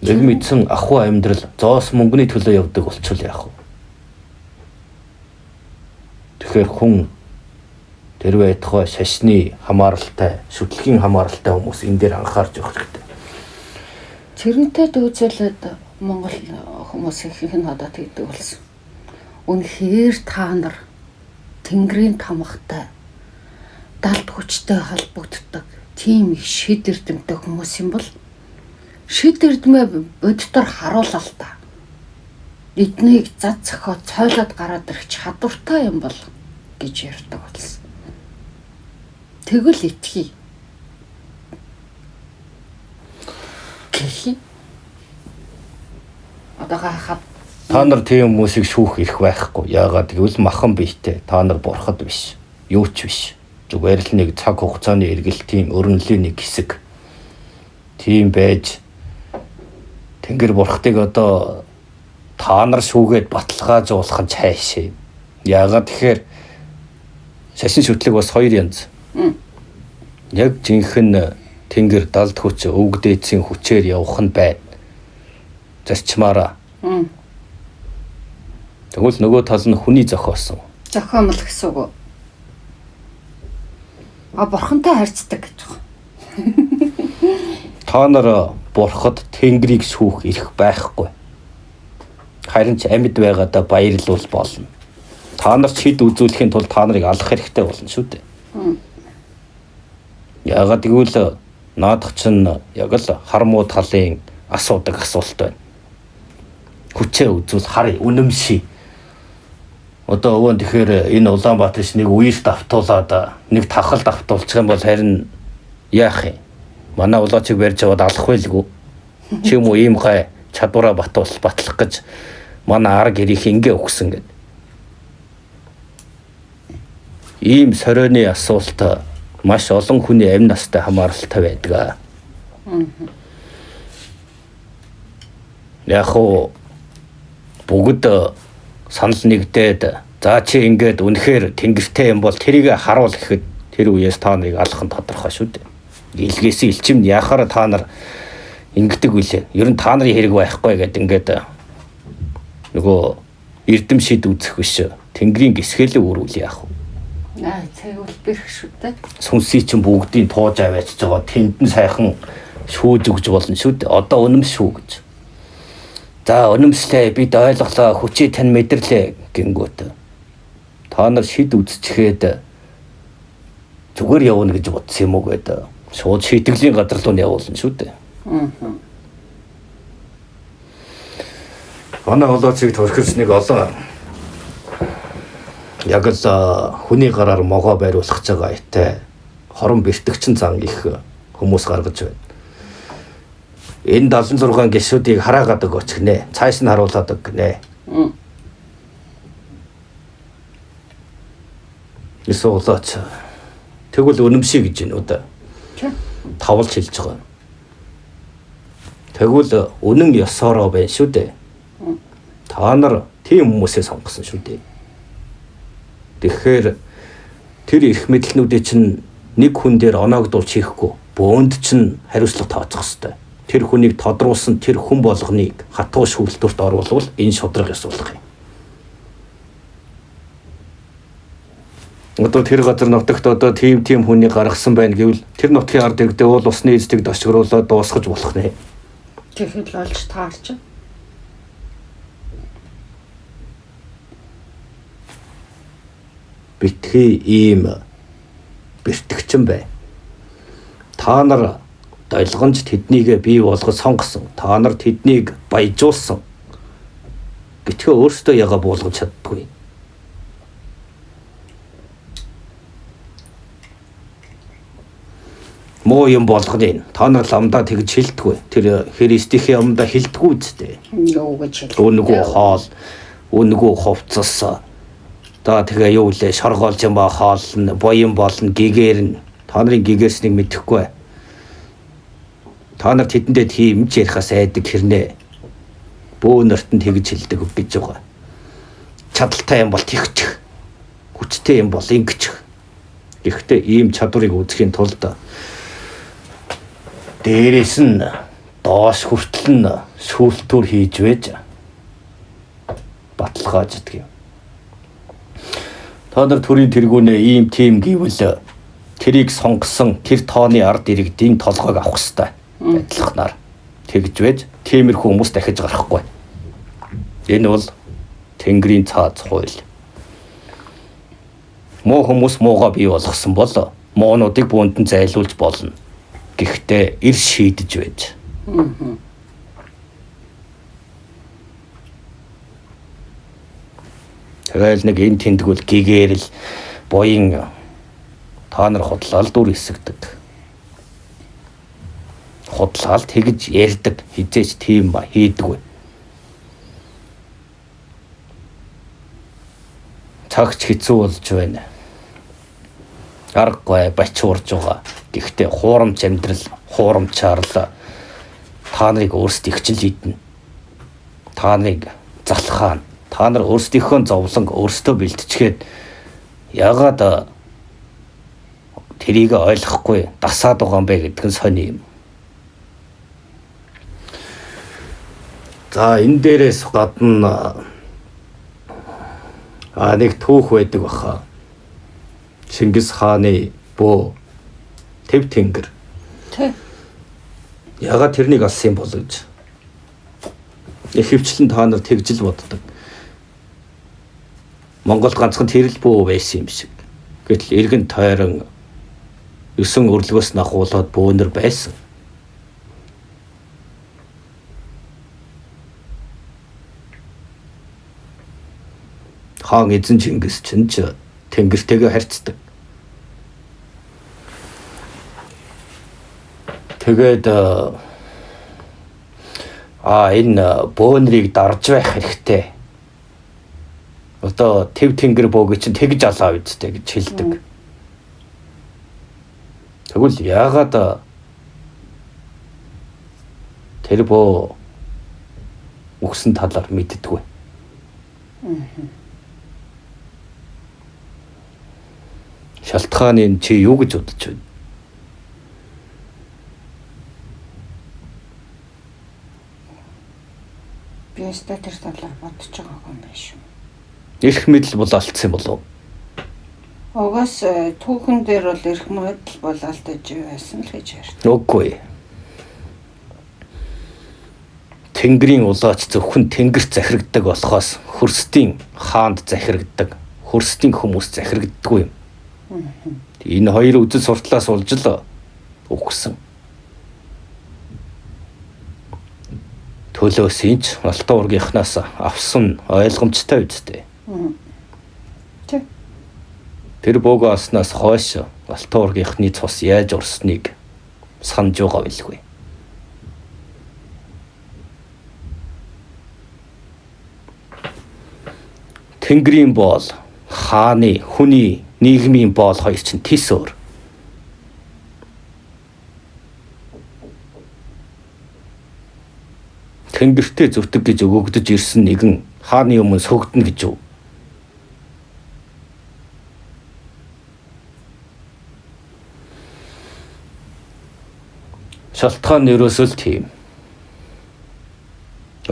Нэг мэдсэн ахуй амьдрал зоос мөнгөний төлөө явдаг болчихвол яах вэ? Тэгэхээр хүн тэр байтугай шашны хамааралтай, шүтлгийн хамааралтай хүмүүс энэ дээр анхаарч явах хэрэгтэй. Тэрнтэй дүүцэлээд Монгол хүмүүс их нь одоо тэгдэг болсон. Үнэхээр та нар Тэнгэрийн тамгатай далд хүчтэй холбогддог тийм их шид эрдэмтэй хүмүүс юм бол шид эрдэмээ боддоор харуулаа л та. Эднийг зад зохио цойлоод гараад ирэх чадвартай юм бол гэж ярьдаг болсон. Тэгвэл итгэе. Гэхи. Одоо хахад Та нар тийм хүмүүсийг шүүх эрх байхгүй. Яагаад гэвэл махан биетэй. Та нар бурхад биш. Юу ч биш. Зүгээр л нэг цаг хугацааны эргэлтийн өрнөлийн нэг хэсэг. Тийм байж Тэнгэр бурхтыг одоо та нар шүүгээд баталгаажуулах нь цаашаа. Яагаад тэгэхээр шашин шүтлэг бас хоёр янз. Яг жинхэнэ Тэнгэр далд хүч өвгдээцийн хүчээр явах нь байна. Зарчмаараа. Тэгвэл нөгөө тал нь хүний зохиосон. зохиомл гэсэн үг. Бурхантай харьцдаг гэж байна. Та нар бурхад Тэнгэрийг шүүх эрх байхгүй. Харин ч амьд байгаадаа баярлуул болно. Та нар ч хэд үзүүлэхийн тулд та нарыг алах хэрэгтэй болно шүү дээ. Яагаад гэвэл наадах чинь яг л хармуу талын асуудаг асуулт байна. Хүчээ үзүүл харъя, үнэмший. Одоо өвөн тэгэхээр энэ Улаанбаатарч нэг үерт автуулаад нэг тахалд автуулчих юм бол харин яах юм? Манай улаачиг барьж аваад алах байлгүй. Чи юм уу ийм гай чадвараа батлах гэж манай арга ирэх ингээ өгсөн гэд. Ийм соройны асуулт маш олон хүний амь настай хамааралтай байдаг. Яг уу бүгд санал нэгдээд за чи ингээд үнэхээр тэнгэртэй юм бол тэрийг харуул гэхэд тэр үеэс та нарыг алах нь тодорхой шүү дээ. Илгээсэн элчимд яхаар та нар ингэдэг үлээ. Ер нь та нарын хэрэг байхгүй гэд ингээд нөгөө эрдэм шид үзэх биш. Тэнгэрийн гисгэлээ өрүүл яах вэ? Цаг үлбэрх шүү дээ. Сүнсий чинь бүгдийг тууж аваачж байгаа. Тэнд нь сайхан шүүж өгж болно шүү дээ. Одоо үнэмш шүү гэж. За үнэмшлээ бид ойлголоо хүчий тань мэдэрлээ гингүүт. Та нар шид үзчихэд зүгээр явна гэж бодсон юм уу гэдэг. Шууд шийтгэлийн газар руу явуулна шүү дээ. Манай олоочиг төрхөрс нэг олон яг л хүний гараар могоо байруулах байгаа айтай хорон бэртгчин зан их хүмүүс гаргаж байна. Энэ 76 гишүүдийг хараагаад өгөөч гинэ. Цааш нь харуулад өг гинэ. Эсвэл тэгвэл үнэмший гэж байна уу да. Тавлж хэлж байгаа. Тэгвэл үнэн ёсороо байна шүү дээ. Та нар тийм хүмүүсээ сонгосон шүү дээ. Тэгэхээр тэр эрх мэдлнүүдийн чинь нэг хүн дээр оноогдуулж хийхгүй бөөнд чинь хариуцлага тооцох ёстой. Тэр хүнийг тодруулсан тэр хүн болгоныг хатуу шүүлтүрт оруулвал энэ шудраг ёсуулах юм. Одоо тэр газар нутагт одоо тийм хүнийг гаргасан байна гэвэл тэр нутгийн ард иргэдээ уул усны эздэг дашгруулаад дуусгаж болох нэ. Тэгэхэд л олж таарч. Битгий ийм бэртгчин бай. Та нар долгонж тэднийг бий болгож сонгосон. Та нар тэднийг баяжуулсан. Гэтэл өөрсдөө яга буулгаж чаддгүй. Муу юм болгоны та нар ламдаа тэгж хэлдэггүй. Тэр Христийнхээ юмдаа хэлдэггүй үстэй. Юу гэж Өнгөө хоол, өнгөө хувцас. Та тэгээ юу лээ шоргоолж юм ба хоолно, боён болно, гэгэрнэ. Та нарын гэгэрснийг мэдэхгүй. Та нар тэдэндээ тийм ч ярихаас айдаг хэрнээ. Бөөнөрт нь тэгж хэлдэг гэж байгаа. Чадaltaй юм бол тэгчих. Хүчтэй юм бол ингэчих. Гэхдээ ийм чадварыг үзэхийн тулд дээрээс нь доош хүртэл нь сүлтүр хийж байж баталгааж идэг юм. Та нар төрийн тэргүүнээ ийм тийм гэвэл тэрийг сонгосон тэр тооны ард иргэдийн толгойг авах ёстой. Адилханаар тэгж байж тиймэрхүү хүмүүс дахиж гарахгүй. Энэ бол Тэнгэрийн цааз хууль. Муу хүмүүс муугаа бий болгосон бол моонуудыг бүүнд нь зайлуулж болно. Гэхдээ ир шийдэж байж. Тэгэл нэг энэ тэмдгүүл гэгэрэл боён та нар худлал дүр хэсэгдэг. Худлал тэгж ярьдаг хизээч тийм ба хийдэггүй. Цагч хэцүү болж байна. Аргагүй бачуурж байгаа. Гэхдээ хуурамч амьдрал, хуурамчаарлаа. Та нарыг өөрсдөө хичил хийднэ. Та нарыг залхаана. Та нар өөрсдийнхөө зовлон өөрсдөө бэлтчихэд ягаад тэрийг ойлгохгүй дасаад байгаа юм бэ гэдэг нь сони юм. За энэ дээрээс гадна нэг түүх байдаг баха. Чингис хааны бөө Тэв тэнгэр. Тэ. Ягаад тэрнийг алсан юм бол гэж. Ихэвчлэн та нар тэгжил боддог. Монгол ганцхан тэрл бөө байсан юм шиг. Гэтэл эргэн тойрон 9 өрлөгөөс нахуулаад бөөнөр байсан. Хаан эзэн Чингис чинь тэнгэртэйгээ харьцдаг. Тэгээд энэ бөөнрийг дарж байх хэрэгтэй. Одоо Тэв тэнгэр бөөг чинь тэгж алаа үсттэй гэж хэлдэг. Тэгвэл яагаад тэр бөө өгсөн талаар мэддэггүй. Шалтгааны чи юу гэж бодож байна? Би өстө тэр талаар бодож байгаа юм байна шүү. Эрх мэдэл бол алдсан юм болов? Угаас түүхэн дээр бол эрх мэдэл бол алдаж байсан л гэж ярьж. Үгүй. Тэнгэрийн улаач зөвхөн тэнгэрт захирагддаг болохоос хөрсдийн хаанд захирагддаг, хөрсдийн хүмүүс захирагддаггүй юм. Энэ хоёр үзэл суртлаас болж л өгсөн. Төлөөсийнч Алтан уургийнхнаас авсан ойлгомжтой үстэй. Тэ. Тэр богооснаас хойш Алтан уургийнхны цус яаж урсныг санаж байгаа билгүй. Тэнгэрийн боол, хааны, хүний, нийгмийн боол хоёр чинь тис өөр. Тэнгэртээ зүвтэг гэж өгөгдөж ирсэн нэгэн хааны өмнө сөгдөнө гэж юу? Шалтгаан нь ерөөсөө л тийм.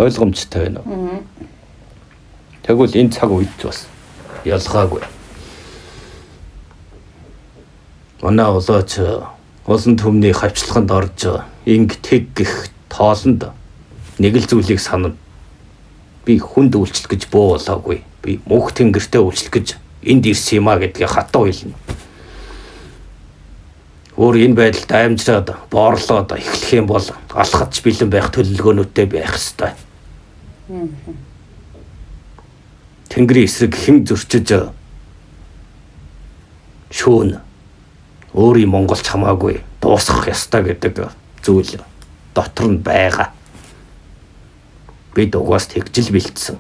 Ойлгомжтой байна уу? Тэгвэл энэ цаг үед бас ялгаагүй. Манай улаач олон түмний хавчлаганд орж инг тэг гэх тоолонд нэг л зүйлийг санана. Би хүнд үйлчлэх гэж боо болоогүй. Би мөнх тэнгэртээ үйлчлэх гэж энд ирсэн юм а гэдгээ хатуу хэлнэ. Өөр энэ байдалд амжираад боорлоод эхлэх юм бол алхач бэлэн байх төлөвлөгөөнүүдтэй байх ёстой. Тэнгэрийн эсрэг хэн зөрчиж шүүн өөрийн Монголч хамаагүй дуусгах ёстой гэдэг зүйл дотор нь байгаа. Бид угаас тэгжил бэлдсэн.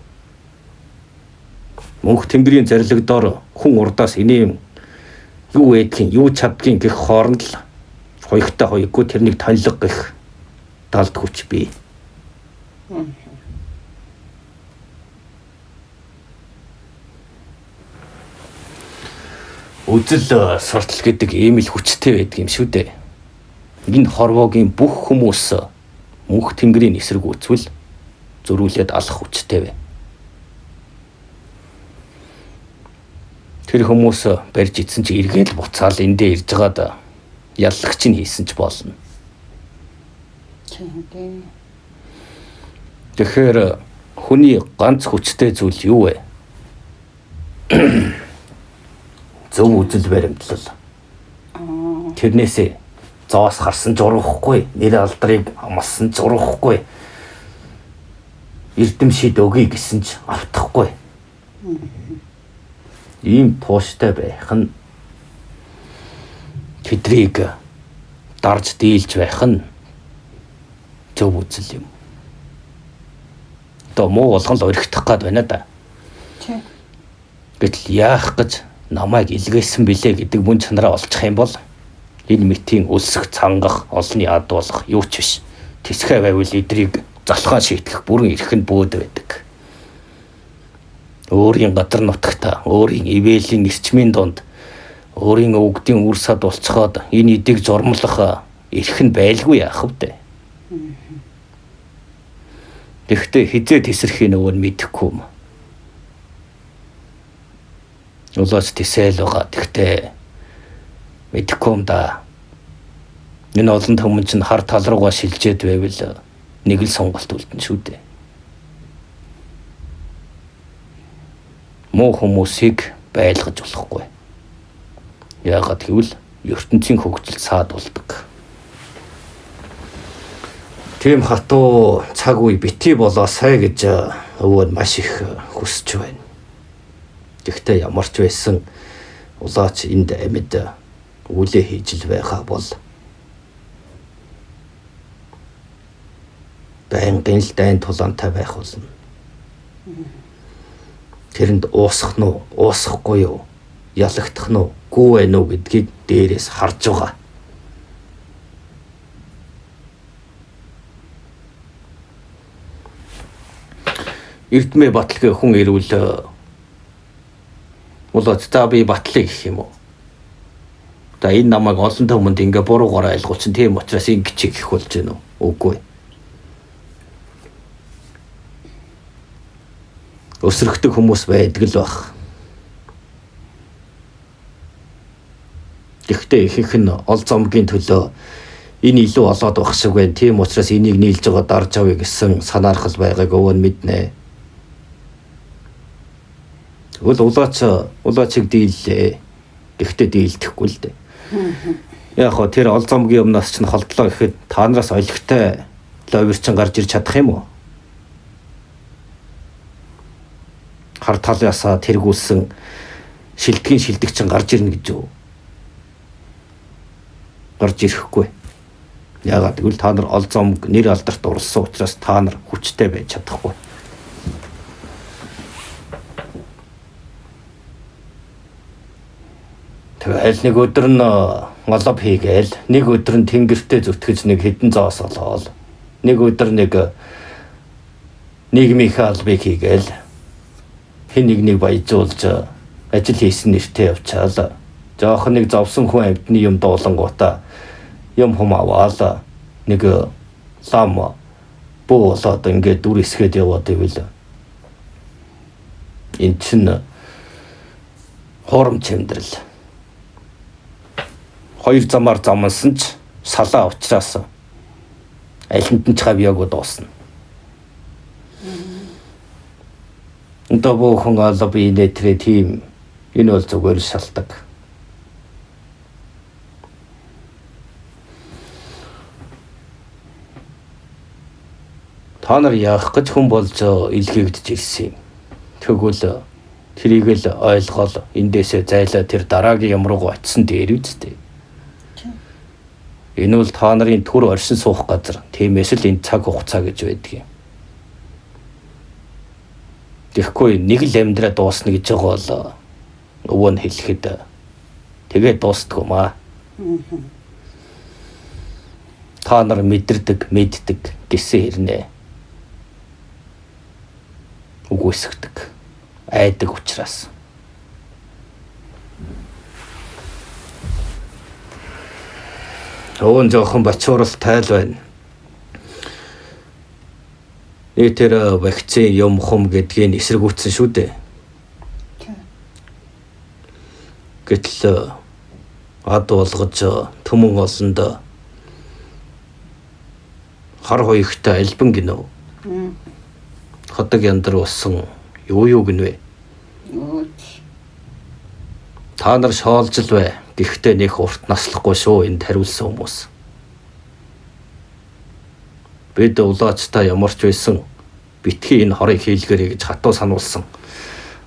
Мөнх Тэнгэрийн зарилгадоор хүн урдаас инээн юу ээдхийн, юу чаддгийн гэх хооронд л хоёртой хоёргүй тэрнийг танилга гэх талд хүч бий. Үзэл суртал гэдэг ийм л хүчтэй байдаг юм шүү дээ. Энэ хорвоогийн бүх хүмүүс мөнх Тэнгэрийн эсрэг үүсвэл зөрүүлээд алах хүчтэй вэ. Тэр хүмүүс барьж идсэн чи эргээд буцаал эндээ ирж байгаад яллагч нь хийсэн ч болно. Тэгэхээр хүний ганц хүчтэй зүйл юу вэ? Зөв үзэл баримтлал. Тэрнээсээ зоос харсан ч урахгүй, нэр алдрыг амссан ч урахгүй, эрдэм шид өгье гэсэн ч автахгүй. Ийм тууштай байх нь тэдрийг дарж дийлж байх нь зөв үзэл юм. Одоо муу болгон л өргөдөх гээд байна да. Гэтэл яах гэж намайг илгээсэн билээ гэдэг мөн чанараа олчих юм бол энэ мэтийн өлсөх, цангах, олонний ад болох юу ч биш. Тэсхэ байвал эдрийг залхаан шийтгэх бүрэн эрх нь бөөд байдаг. Өөрийн газар нутагта, өөрийн ивэлийн эрчмийн донд, өөрийн өвгдийн үр сад болцоход энэ эдийг журмлах эрх нь байлгүй яах вэ? Тэгэхдээ хизээ тесрэхийг нөгөө нь мэдэхгүй юм. Улаас тесэл байгаа. Тэгтээ мэдэхгүй юм да. Энэ олон хүмүүс чинь хар тал руугаа шилжээд байвал нэг л сонголт үлдэн шүү дээ. Муу хүмүүсийг байлгаж болохгүй. Яагаад гэвэл ертөнцийн хөгжил саад болдог. Тийм хатуу цаг үе битгий болоосай гэж өвөө маш их хүсэж байна. Гэхдээ ямар ч байсан улаач энд амьд үлээ хийж л байхаа бол байнгын л дайн тулаантай байх болно. Тэрэнд уусах нь уу, уусахгүй юу, ялагдах нь уу, гүү байна уу гэдгийг дээрээс харж байгаа. Эрдмэ баталгаа хүн ирвэл улаад та би батлыг гэх юм уу? За энэ намайг олон хүмүүнд ингээ буруугаар ойлгуулсан тийм учраас ингэж гэх болж байна уу? Үгүй. Өсрөгдөг хүмүүс байдаг л байх. Гэхдээ ихэнх нь ол зомгийн төлөө энэ илүү олоод байх шиг байна. Тийм учраас энийг нийлж байгаа дарж авъя гэсэн санаархал байгааг өвөө нь мэднэ. Тэгвэл улаачиг дийллээ. Гэхдээ дийлдэхгүй л дээ. Яг хоо тэр ол зомгийн өмнөөс ч холдлоо гэхэд та нараас олигтой ловирчин гарч ирж чадах юм уу? Хар талаасаа тэргүүлсэн шилдгийн шилдэгчин гарч ирнэ гэж юу? Гарч ирэхгүй. Яагаад гэвэл та нар ол зомг нэр алдарт уралсан учраас та нар хүчтэй байж чадахгүй. Тэгэл нэг өдөр нь голоб хийгээл, нэг өдөр нь тэнгэртээ зүтгэж нэг хэдэн зоос олоод, нэг өдөр нэг нийгмийнхээ албыг хийгээл, хэн нэг баяжуулж ажил хийсэн нэртэй явчаал. Жохон нэг зовсон хүн амьтны юм дуулангуудаа юм хум аваал нэг лам боолоод ингээд дүр эсгээд яваад ивэл энэ чинь хоромч амьдрал. Хоёр замаар замсан ч салаа учраас айлтанд нь чавьяагүй дуусна. Одоо буухан албаны нэтрэ тийм энэ бол зүгээр шалтгаан. Та нар яах гэж хүн болж илгээгдэж ирсэн юм. Тэгвэл тэрийг л ойлгоол эндээсээ зайлаа тэр дараагийн юм руу очисон дээр үстэй. Энэ бол та нарын түр оршин суух газар. Тиймээс л энэ цаг хугацаа гэж байдаг юм. Тэгэхгүй нэг л амьдраа дуусна гэж байгаа бол өвөө нь хэлэхэд тэгээд дуустдаг юм аа. Та нар мэддэг гэсэн хэрнээ үгүйсгдэг, айдаг учраас. Өвөн жоохон бачуурал тайл байна. Тэр вакцин юм хум гэдгийг эсэргүүцсэн шүү дээ. Гэтэл ад болгож төмөн олонд хар хоёртой альбан гинөө. Ходог яндар болсон юу гинвэ? Та нар шоолж л бай. Гэхдээ нэх урт наслахгүй шүү энд хариулсан хүмүүс. Бид улаачтай ямар ч байсан битгий энэ хорыг хийлгэрэй гэж хатуу сануулсан.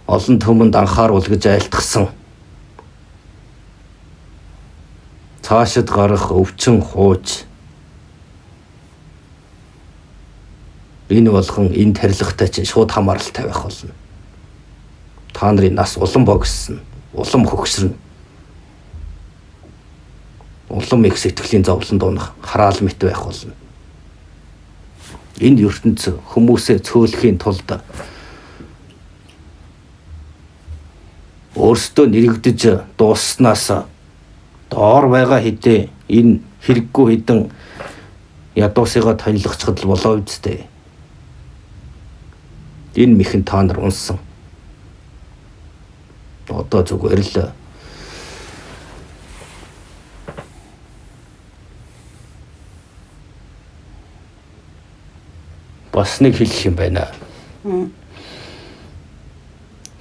Олон төмөнд анхааруул гэж айлтгсан. Цаашид гарах өвчин хууж энэ болгон энэ тарилгатай чинь шууд хамааралтай байх болно. Та нарын нас улам богссон, улам хөгшрөн. Улам их сэтгэлийн зовлон дуунах хараал мэт байх болно. Энэ ертөнц хүмүүсээ цөөлөхийн тулд өөрсдөө нэрэгдэж дуусснаас доор байгаа хэдий энэ хэрэггүй хэдэн ядуусыгаа танилцчихад л болоо үсттэй. Энэ мэхэн та нар унсан. Одоо зүгээр л бас нэг хэлэх юм байна.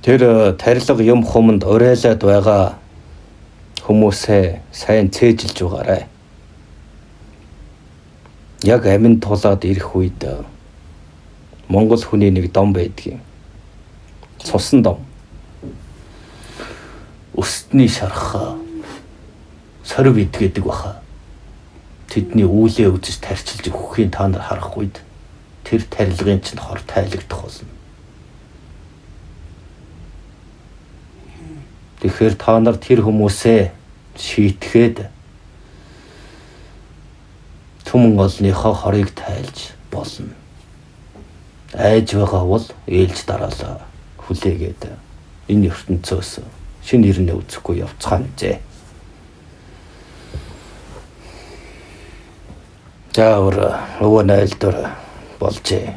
Тэр тарилга юм хуманд уриалаад байгаа хүмүүсээ сайн цээжилж байгаарай. Яг амин тулаад ирэх үед Монгол хүний нэг дом байдгийн. Цусан дом. Өстний шарх сорив идгээд баха. Тэдний үүлээ үзэж тарчилж өгөхийн та нар харахгүйд тэр тарилгын чинь хор тайлагдах болно. Тэгэхээр та нар тэр хүмүүсээ шийтгээд түмэн олныхоо хорыг тайлж болно. Айж байгаа бол ээлж дараалаа хүлээгээд энэ ертөнцөөс шинэ ирнэ үзэхгүй явцгаана зэ. За өвөө найлдвар болжээ.